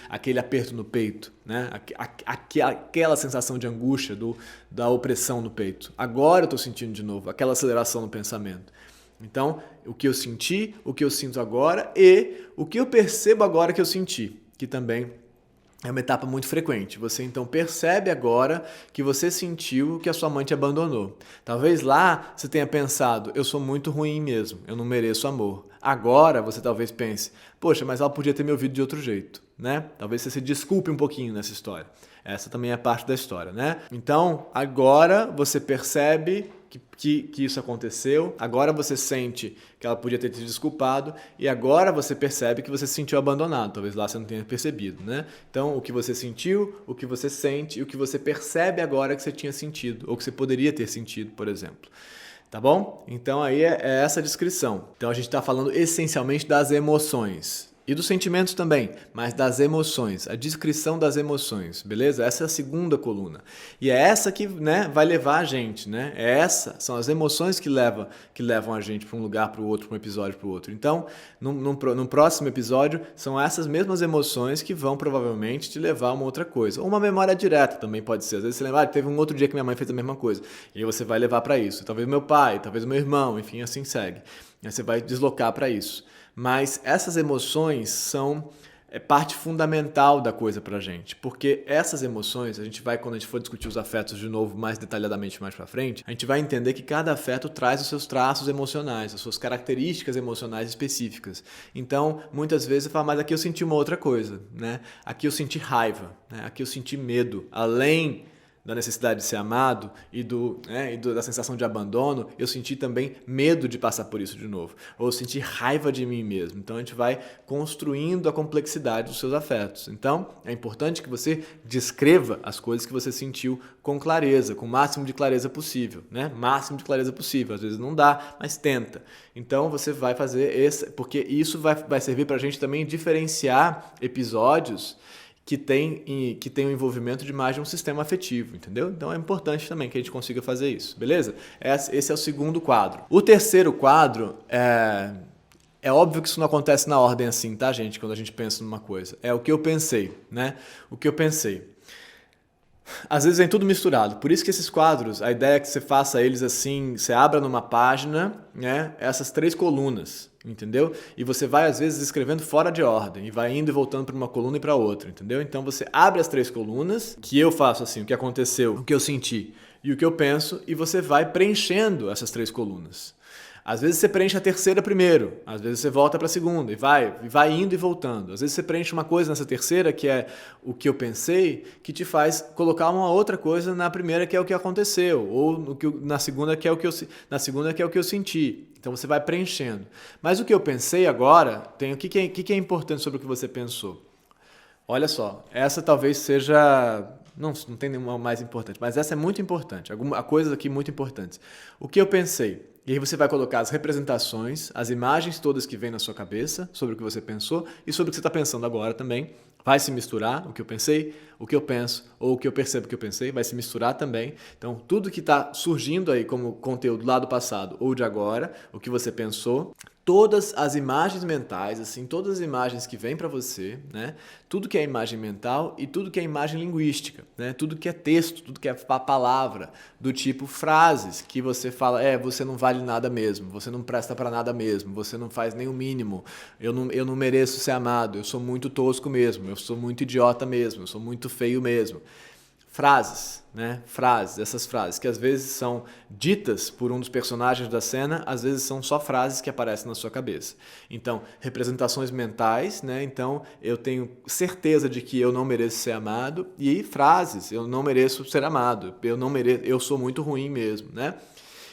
Aquele aperto no peito, né? Aquela sensação de angústia, da opressão no peito. Agora eu estou sentindo de novo, aquela aceleração no pensamento. Então, o que eu senti, o que eu sinto agora e o que eu percebo agora que eu senti, que também é uma etapa muito frequente. Você então percebe agora que você sentiu que a sua mãe te abandonou. Talvez lá você tenha pensado, eu sou muito ruim mesmo, eu não mereço amor. Agora você talvez pense, poxa, mas ela podia ter me ouvido de outro jeito, né? Talvez você se desculpe um pouquinho nessa história. Essa também é parte da história, né? Então, agora você percebe que isso aconteceu, agora você sente que ela podia ter te desculpado e agora você percebe que você se sentiu abandonado. Talvez lá você não tenha percebido, né? Então, o que você sentiu, o que você sente e o que você percebe agora que você tinha sentido ou que você poderia ter sentido, por exemplo. Tá bom? Então, aí é essa descrição. Então, a gente está falando essencialmente das emoções. E dos sentimentos também, mas das emoções, a descrição das emoções, beleza? Essa é a segunda coluna. E é essa que, né, vai levar a gente, né? São as emoções que levam a gente para um lugar, para o outro, para um episódio, para o outro. Então, num próximo episódio, são essas mesmas emoções que vão provavelmente te levar a uma outra coisa. Ou uma memória direta também pode ser. Às vezes você lembra, teve um outro dia que minha mãe fez a mesma coisa. E aí você vai levar para isso. Talvez meu pai, talvez meu irmão, enfim, assim segue. Aí você vai deslocar para isso. Mas essas emoções são parte fundamental da coisa pra gente, porque essas emoções, quando a gente for discutir os afetos de novo mais detalhadamente mais pra frente, a gente vai entender que cada afeto traz os seus traços emocionais, as suas características emocionais específicas. Então, muitas vezes você fala, mas aqui eu senti uma outra coisa, né? Aqui eu senti raiva, né? Aqui eu senti medo, além da necessidade de ser amado e da sensação de abandono, eu senti também medo de passar por isso de novo. Ou eu senti raiva de mim mesmo. Então a gente vai construindo a complexidade dos seus afetos. Então é importante que você descreva as coisas que você sentiu com clareza, com o máximo de clareza possível, né? Máximo de clareza possível. Às vezes não dá, mas tenta. Então você vai fazer porque isso vai servir para a gente também diferenciar episódios que tem o envolvimento de mais de um sistema afetivo, entendeu? Então é importante também que a gente consiga fazer isso, beleza? Esse é o segundo quadro. O terceiro quadro é óbvio que isso não acontece na ordem assim, tá, gente? Quando a gente pensa numa coisa. É o que eu pensei, né? O que eu pensei. Às vezes vem tudo misturado. Por isso que esses quadros, a ideia é que você faça eles assim, você abra numa página, né, essas 3 colunas, entendeu? E você vai às vezes escrevendo fora de ordem e vai indo e voltando para uma coluna e para outra, entendeu? Então você abre as 3 colunas, que eu faço assim, o que aconteceu, o que eu senti e o que eu penso, e você vai preenchendo essas 3 colunas. Às vezes você preenche a terceira primeiro, às vezes você volta para a segunda e vai indo e voltando. Às vezes você preenche uma coisa nessa terceira, que é o que eu pensei, que te faz colocar uma outra coisa na primeira, que é o que aconteceu, ou na segunda, que é o que eu senti. Então você vai preenchendo. Mas o que eu pensei agora, tem o que é importante sobre o que você pensou. Olha só, essa talvez seja... Não tem nenhuma mais importante, mas essa é muito importante. Alguma coisa aqui muito importante. O que eu pensei? E aí você vai colocar as representações, as imagens todas que vêm na sua cabeça sobre o que você pensou e sobre o que você está pensando agora também. Vai se misturar o que eu pensei, o que eu penso ou o que eu percebo que eu pensei, vai se misturar também. Então, tudo que está surgindo aí como conteúdo lá do passado ou de agora, o que você pensou, todas as imagens mentais, assim, todas as imagens que vêm para você, né? Tudo que é imagem mental e tudo que é imagem linguística, né? Tudo que é texto, tudo que é palavra, do tipo frases que você fala, você não vale nada mesmo, você não presta para nada mesmo, você não faz nem o mínimo, eu não mereço ser amado, eu sou muito tosco mesmo, eu sou muito idiota mesmo, eu sou muito feio mesmo. frases, né? Essas frases que às vezes são ditas por um dos personagens da cena, às vezes são só frases que aparecem na sua cabeça. Então, representações mentais, né? Então, eu tenho certeza de que eu não mereço ser amado, e frases, eu não mereço ser amado, eu sou muito ruim mesmo, né?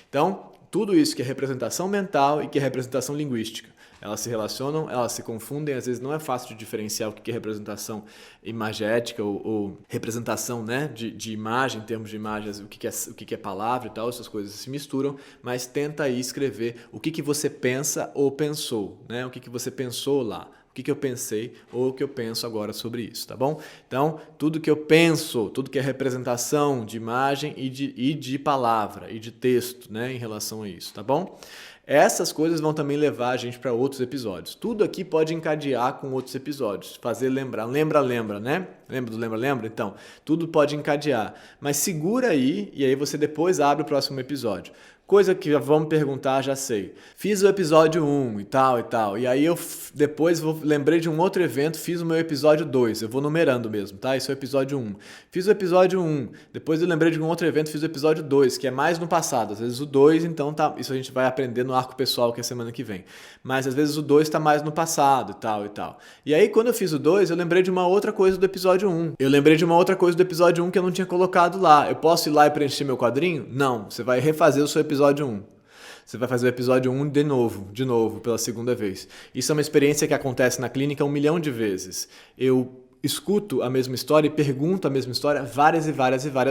Então, tudo isso que é representação mental e que é representação linguística. Elas se relacionam, elas se confundem, às vezes não é fácil de diferenciar o que é representação imagética ou representação, né, de imagem, em termos de imagens, o que é palavra e tal, essas coisas se misturam, mas tenta aí escrever o que você pensa ou pensou, né, o que você pensou lá. O que eu pensei ou o que eu penso agora sobre isso, tá bom? Então, tudo que eu penso, tudo que é representação de imagem e de palavra e de texto, né, em relação a isso, tá bom? Essas coisas vão também levar a gente para outros episódios. Tudo aqui pode encadear com outros episódios, fazer lembrar. Lembra, né? Lembra do lembra? Então, tudo pode encadear. Mas segura aí e aí você depois abre o próximo episódio. Coisa que vão me perguntar, já sei. Fiz o episódio 1 e tal. E aí eu depois lembrei de um outro evento, fiz o meu episódio 2. Eu vou numerando mesmo, tá? Esse é o episódio 1. Fiz o episódio 1. Depois eu lembrei de um outro evento, fiz o episódio 2, que é mais no passado. Às vezes o 2, então tá. Isso a gente vai aprender no arco pessoal, que é semana que vem. Mas às vezes o 2 tá mais no passado e tal. E aí quando eu fiz o 2, eu lembrei de uma outra coisa do episódio 1. Eu lembrei de uma outra coisa do episódio 1 que eu não tinha colocado lá. Eu posso ir lá e preencher meu quadrinho? Não. Você vai refazer o seu episódio 1. Você vai fazer o episódio 1 de novo, pela segunda vez. Isso é uma experiência que acontece na clínica 1 milhão de vezes. Eu escuto a mesma história e pergunto a mesma história várias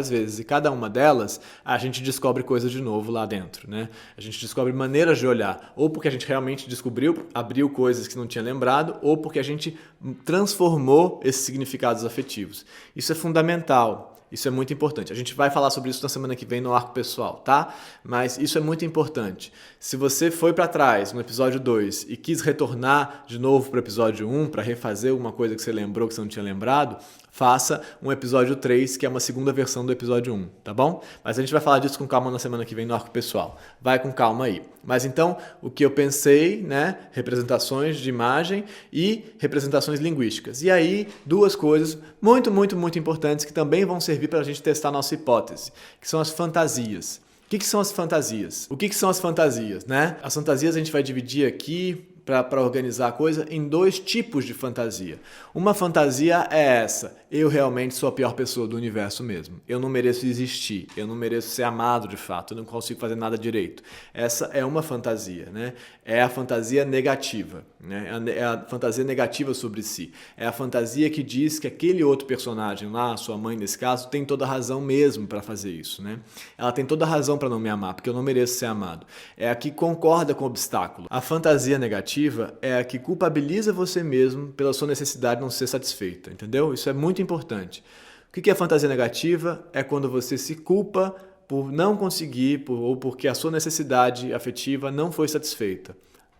vezes. E cada uma delas, a gente descobre coisas de novo lá dentro, né? A gente descobre maneiras de olhar. Ou porque a gente realmente descobriu, abriu coisas que não tinha lembrado, ou porque a gente transformou esses significados afetivos. Isso é fundamental. Isso é muito importante. A gente vai falar sobre isso na semana que vem no arco pessoal, tá? Mas isso é muito importante. Se você foi para trás no episódio 2 e quis retornar de novo para o episódio 1 para refazer alguma coisa que você lembrou que você não tinha lembrado, faça um episódio 3, que é uma segunda versão do episódio 1, tá bom? Mas a gente vai falar disso com calma na semana que vem no arco pessoal. Vai com calma aí. Mas então, o que eu pensei, né? Representações de imagem e representações linguísticas. E aí, duas coisas muito importantes que também vão servir para a gente testar a nossa hipótese, que são as fantasias. O que são as fantasias? O que são as fantasias, né? As fantasias a gente vai dividir aqui para organizar a coisa em dois tipos de fantasia. Uma fantasia é essa: eu realmente sou a pior pessoa do universo mesmo. Eu não mereço existir, eu não mereço ser amado de fato, eu não consigo fazer nada direito. Essa é uma fantasia, né? É a fantasia negativa, né? É a fantasia negativa sobre si. É a fantasia que diz que aquele outro personagem lá, sua mãe nesse caso, tem toda a razão mesmo para fazer isso, né? Ela tem toda a razão para não me amar, porque eu não mereço ser amado. É a que concorda com o obstáculo. A fantasia negativa é a que culpabiliza você mesmo pela sua necessidade de não ser satisfeita, entendeu? Isso é muito importante. O que é a fantasia negativa? É quando você se culpa por não conseguir ou porque a sua necessidade afetiva não foi satisfeita.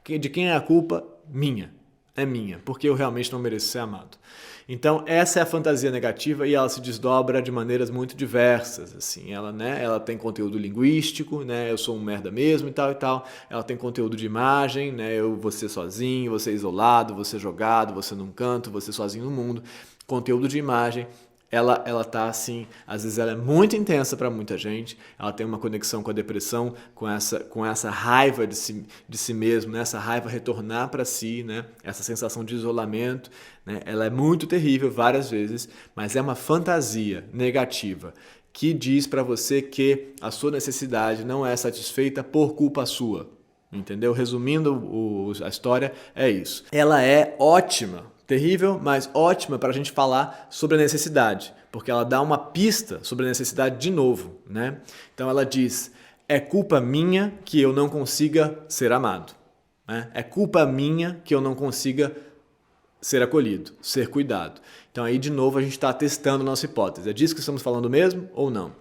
De quem é a culpa? Minha. É minha, porque eu realmente não mereço ser amado. Então, essa é a fantasia negativa e ela se desdobra de maneiras muito diversas, assim. Ela tem conteúdo linguístico, né? Eu sou um merda mesmo e tal. Ela tem conteúdo de imagem, né? Eu vou ser sozinho, vou ser isolado, vou ser jogado, vou ser num canto, vou ser sozinho no mundo. Conteúdo de imagem. Ela tá assim, às vezes ela é muito intensa para muita gente, ela tem uma conexão com a depressão, com essa raiva de si mesmo, né? Essa raiva retornar para si, né? Essa sensação de isolamento, né? Ela é muito terrível várias vezes, mas é uma fantasia negativa que diz para você que a sua necessidade não é satisfeita por culpa sua, entendeu? Resumindo a história, é isso. Ela é ótima. Terrível, mas ótima para a gente falar sobre a necessidade, porque ela dá uma pista sobre a necessidade de novo, né? Então ela diz: é culpa minha que eu não consiga ser amado, né? É culpa minha que eu não consiga ser acolhido, ser cuidado. Então aí de novo a gente está testando a nossa hipótese. É disso que estamos falando mesmo ou não?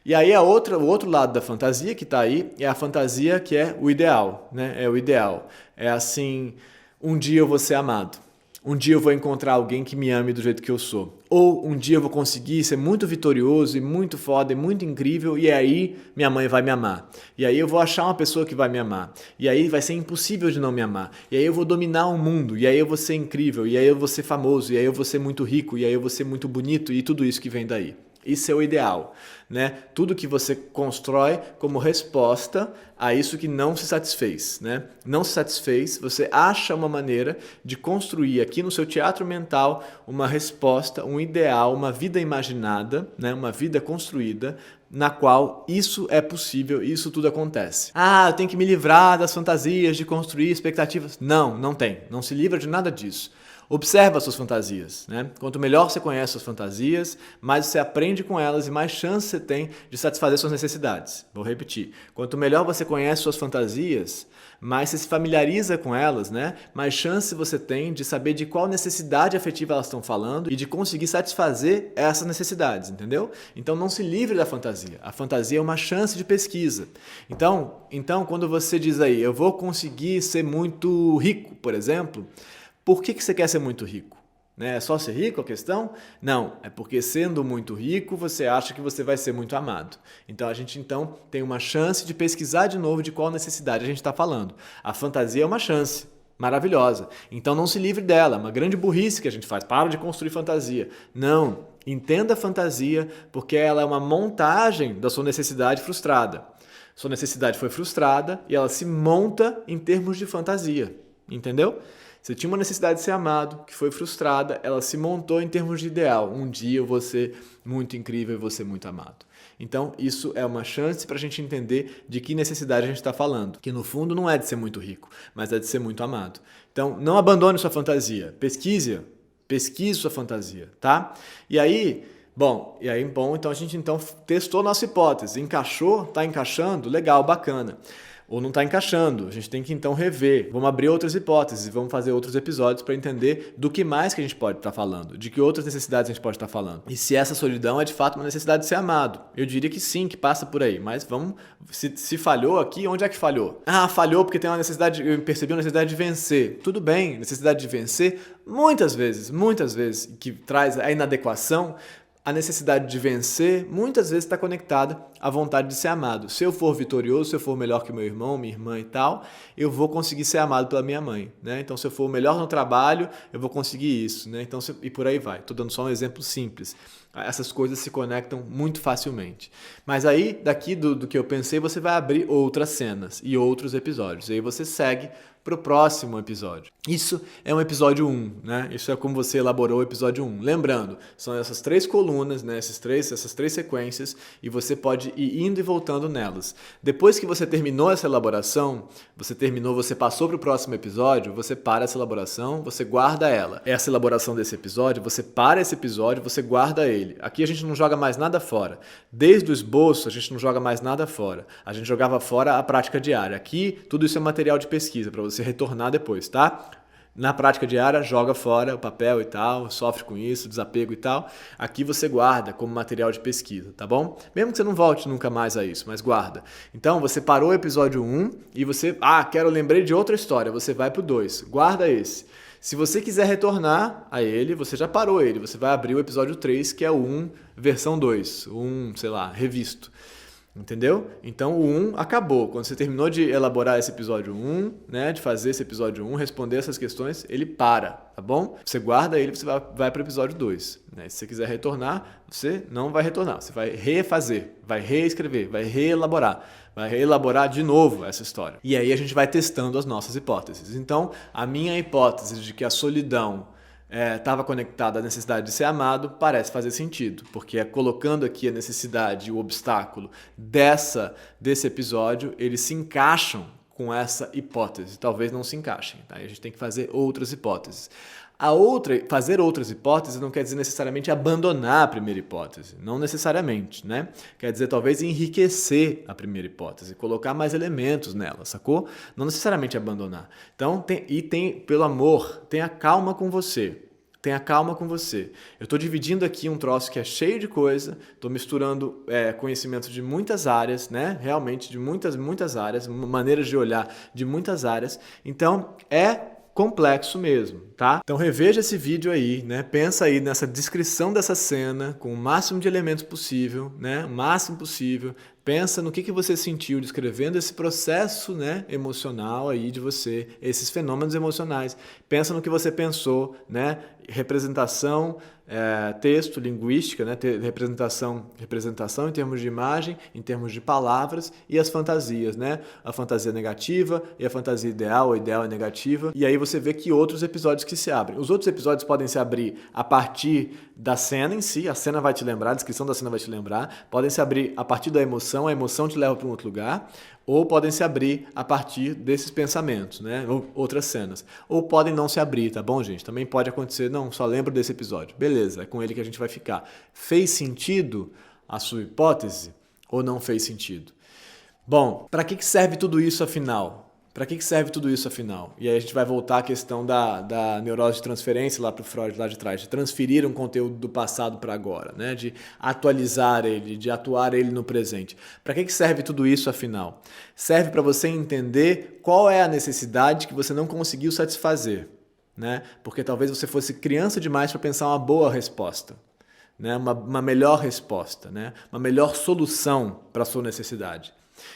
E aí o outro lado da fantasia que está aí é a fantasia que é o ideal, né? É o ideal. É assim: um dia eu vou ser amado. Um dia eu vou encontrar alguém que me ame do jeito que eu sou. Ou um dia eu vou conseguir ser muito vitorioso e muito foda e muito incrível e aí minha mãe vai me amar. E aí eu vou achar uma pessoa que vai me amar. E aí vai ser impossível de não me amar. E aí eu vou dominar o mundo. E aí eu vou ser incrível. E aí eu vou ser famoso. E aí eu vou ser muito rico. E aí eu vou ser muito bonito. E tudo isso que vem daí. Isso é o ideal, né? Tudo que você constrói como resposta a isso que não se satisfez, né? Não se satisfez, você acha uma maneira de construir aqui no seu teatro mental uma resposta, um ideal, uma vida imaginada, né? Uma vida construída na qual isso é possível e isso tudo acontece. Ah, eu tenho que me livrar das fantasias de construir expectativas. Não, não tem. Não se livra de nada disso. Observa as suas fantasias, né? Quanto melhor você conhece suas fantasias, mais você aprende com elas e mais chance você tem de satisfazer suas necessidades. Vou repetir. Quanto melhor você conhece suas fantasias, mais você se familiariza com elas, né? Mais chance você tem de saber de qual necessidade afetiva elas estão falando e de conseguir satisfazer essas necessidades, entendeu? Então não se livre da fantasia. A fantasia é uma chance de pesquisa. Então quando você diz aí, eu vou conseguir ser muito rico, por exemplo, por que você quer ser muito rico? É só ser rico a questão? Não, é porque sendo muito rico você acha que você vai ser muito amado. Então a gente tem uma chance de pesquisar de novo de qual necessidade a gente está falando. A fantasia é uma chance maravilhosa. Então não se livre dela, é uma grande burrice que a gente faz. Para de construir fantasia. Não, entenda a fantasia porque ela é uma montagem da sua necessidade frustrada. Sua necessidade foi frustrada e ela se monta em termos de fantasia. Entendeu? Você tinha uma necessidade de ser amado, que foi frustrada, ela se montou em termos de ideal. Um dia eu vou ser muito incrível e vou ser muito amado. Então, isso é uma chance para a gente entender de que necessidade a gente está falando. Que no fundo não é de ser muito rico, mas é de ser muito amado. Então, não abandone sua fantasia. Pesquise sua fantasia, tá? E aí, então a gente testou nossa hipótese. Encaixou? Tá encaixando? Legal, bacana. Ou não está encaixando, a gente tem que então rever. Vamos abrir outras hipóteses, vamos fazer outros episódios para entender do que mais que a gente pode estar falando, de que outras necessidades a gente pode estar falando. E se essa solidão é de fato uma necessidade de ser amado. Eu diria que sim, que passa por aí, mas se falhou aqui, onde é que falhou? Ah, falhou porque tem uma necessidade, eu percebi uma necessidade de vencer. Tudo bem, necessidade de vencer, muitas vezes, que traz a inadequação. A necessidade de vencer muitas vezes está conectada à vontade de ser amado. Se eu for vitorioso, se eu for melhor que meu irmão, minha irmã e tal, eu vou conseguir ser amado pela minha mãe, né? Então, se eu for melhor no trabalho, eu vou conseguir isso, né? Então, e por aí vai. Estou dando só um exemplo simples. Essas coisas se conectam muito facilmente. Mas aí, daqui do que eu pensei, você vai abrir outras cenas e outros episódios. E aí você segue para o próximo episódio. Isso é um episódio 1, né? Isso é como você elaborou o episódio 1. Lembrando, são essas 3 colunas, né? Essas três sequências, e você pode ir indo e voltando nelas. Depois que você terminou essa elaboração, você passou para o próximo episódio, você para essa elaboração, você guarda ela. Essa elaboração desse episódio, você para esse episódio, você guarda ele. Aqui a gente não joga mais nada fora. Desde o esboço, a gente não joga mais nada fora. A gente jogava fora a prática diária. Aqui, tudo isso é material de pesquisa para você retornar depois, tá? Na prática diária, joga fora o papel e tal, sofre com isso, desapego e tal. Aqui você guarda como material de pesquisa, tá bom? Mesmo que você não volte nunca mais a isso, mas guarda. Então, você parou o episódio 1 e você... lembrei de outra história. Você vai pro 2. Guarda esse. Se você quiser retornar a ele, você já parou ele. Você vai abrir o episódio 3, que é o 1, versão 2. Revisto. Entendeu? Então o 1 acabou. Quando você terminou de elaborar esse episódio 1, né, de fazer esse episódio 1, responder essas questões, ele para, tá bom? Você guarda ele, você vai para o episódio 2. Né? Se você quiser retornar, você não vai retornar. Você vai refazer, vai reescrever, vai reelaborar de novo essa história. E aí a gente vai testando as nossas hipóteses. Então, a minha hipótese de que a solidão estava conectada à necessidade de ser amado, parece fazer sentido, porque colocando aqui a necessidade e o obstáculo desse episódio, eles se encaixam com essa hipótese, talvez não se encaixem, tá? A gente tem que fazer outras hipóteses. Fazer outras hipóteses não quer dizer necessariamente abandonar a primeira hipótese, não necessariamente, né? Quer dizer talvez enriquecer a primeira hipótese, colocar mais elementos nela, sacou? Não necessariamente abandonar. Então, pelo amor, tenha calma com você. Tenha calma com você. Eu estou dividindo aqui um troço que é cheio de coisa, estou misturando conhecimento de muitas áreas, né? Realmente de muitas áreas, maneiras de olhar de muitas áreas. Então, complexo mesmo, tá? Então reveja esse vídeo aí, né? Pensa aí nessa descrição dessa cena com o máximo de elementos possível, né? O máximo possível. Pensa no que você sentiu descrevendo esse processo, né, emocional aí de você, esses fenômenos emocionais. Pensa no que você pensou, né? Representação, texto, linguística, né? Representação em termos de imagem, em termos de palavras e as fantasias, né? A fantasia negativa e a fantasia ideal, a ideal é negativa. E aí você vê que outros episódios que se abrem. Os outros episódios podem se abrir a partir da cena em si, a cena vai te lembrar, a descrição da cena vai te lembrar, podem se abrir a partir da emoção, a emoção te leva para um outro lugar, ou podem se abrir a partir desses pensamentos, né? Ou outras cenas. Ou podem não se abrir, tá bom, gente? Também pode acontecer, não, só lembro desse episódio. Beleza, é com ele que a gente vai ficar. Fez sentido a sua hipótese ou não fez sentido? Bom, para que serve tudo isso afinal? Para que serve tudo isso afinal? E aí a gente vai voltar à questão da neurose de transferência lá para o Freud, lá de trás, de transferir um conteúdo do passado para agora, né? De atualizar ele, de atuar ele no presente. Para que serve tudo isso afinal? Serve para você entender qual é a necessidade que você não conseguiu satisfazer, né? Porque talvez você fosse criança demais para pensar uma boa resposta, né? Uma melhor resposta, né? Uma melhor solução para a sua necessidade.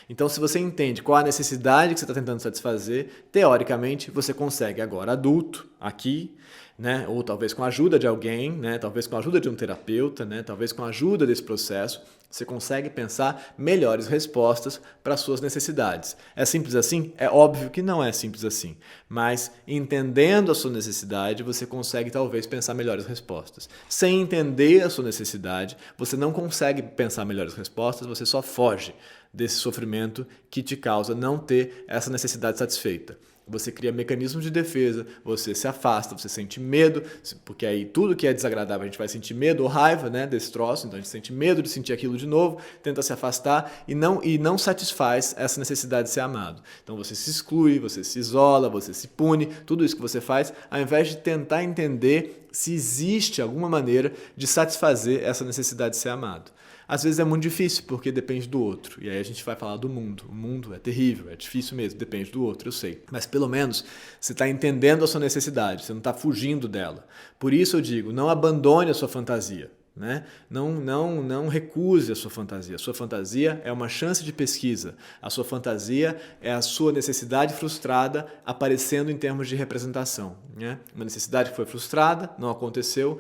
Então, se você entende qual a necessidade que você está tentando satisfazer, teoricamente você consegue agora, adulto, aqui, né? Ou talvez com a ajuda de alguém, né? Talvez com a ajuda de um terapeuta, né? Talvez com a ajuda desse processo, você consegue pensar melhores respostas para as suas necessidades. É simples assim? É óbvio que não é simples assim, mas entendendo a sua necessidade, você consegue talvez pensar melhores respostas. Sem entender a sua necessidade, você não consegue pensar melhores respostas, você só foge desse sofrimento que te causa não ter essa necessidade satisfeita. Você cria mecanismos de defesa, você se afasta, você sente medo, porque aí tudo que é desagradável a gente vai sentir medo ou raiva, né, desse troço, então a gente sente medo de sentir aquilo de novo, tenta se afastar e não satisfaz essa necessidade de ser amado. Então você se exclui, você se isola, você se pune, tudo isso que você faz, ao invés de tentar entender se existe alguma maneira de satisfazer essa necessidade de ser amado. Às vezes é muito difícil, porque depende do outro. E aí a gente vai falar do mundo. O mundo é terrível, é difícil mesmo, depende do outro, eu sei. Mas pelo menos você está entendendo a sua necessidade, você não está fugindo dela. Por isso eu digo, não abandone a sua fantasia, né? Não recuse a sua fantasia. A sua fantasia é uma chance de pesquisa. A sua fantasia é a sua necessidade frustrada aparecendo em termos de representação, né? Uma necessidade que foi frustrada, não aconteceu,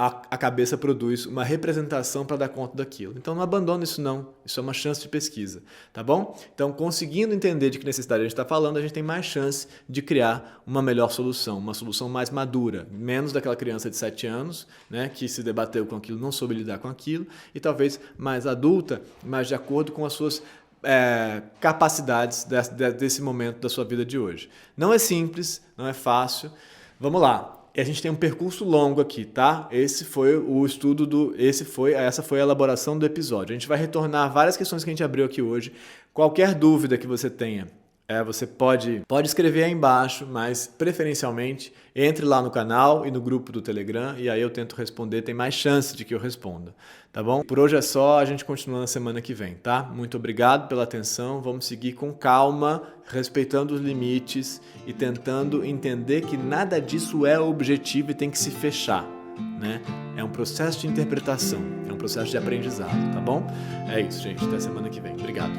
a cabeça produz uma representação para dar conta daquilo. Então não abandone isso não, isso é uma chance de pesquisa, tá bom? Então conseguindo entender de que necessidade a gente está falando, a gente tem mais chance de criar uma melhor solução, uma solução mais madura, menos daquela criança de 7 anos, né, que se debateu com aquilo, não soube lidar com aquilo, e talvez mais adulta, mais de acordo com as suas capacidades desse momento da sua vida de hoje. Não é simples, não é fácil, vamos lá. E a gente tem um percurso longo aqui, tá? Esse foi o estudo essa foi a elaboração do episódio. A gente vai retornar a várias questões que a gente abriu aqui hoje. Qualquer dúvida que você tenha, você pode escrever aí embaixo, mas preferencialmente entre lá no canal e no grupo do Telegram e aí eu tento responder, tem mais chance de que eu responda, tá bom? Por hoje é só, a gente continua na semana que vem, tá? Muito obrigado pela atenção, vamos seguir com calma, respeitando os limites e tentando entender que nada disso é objetivo e tem que se fechar, né? É um processo de interpretação, é um processo de aprendizado, tá bom? É isso, gente, até semana que vem. Obrigado.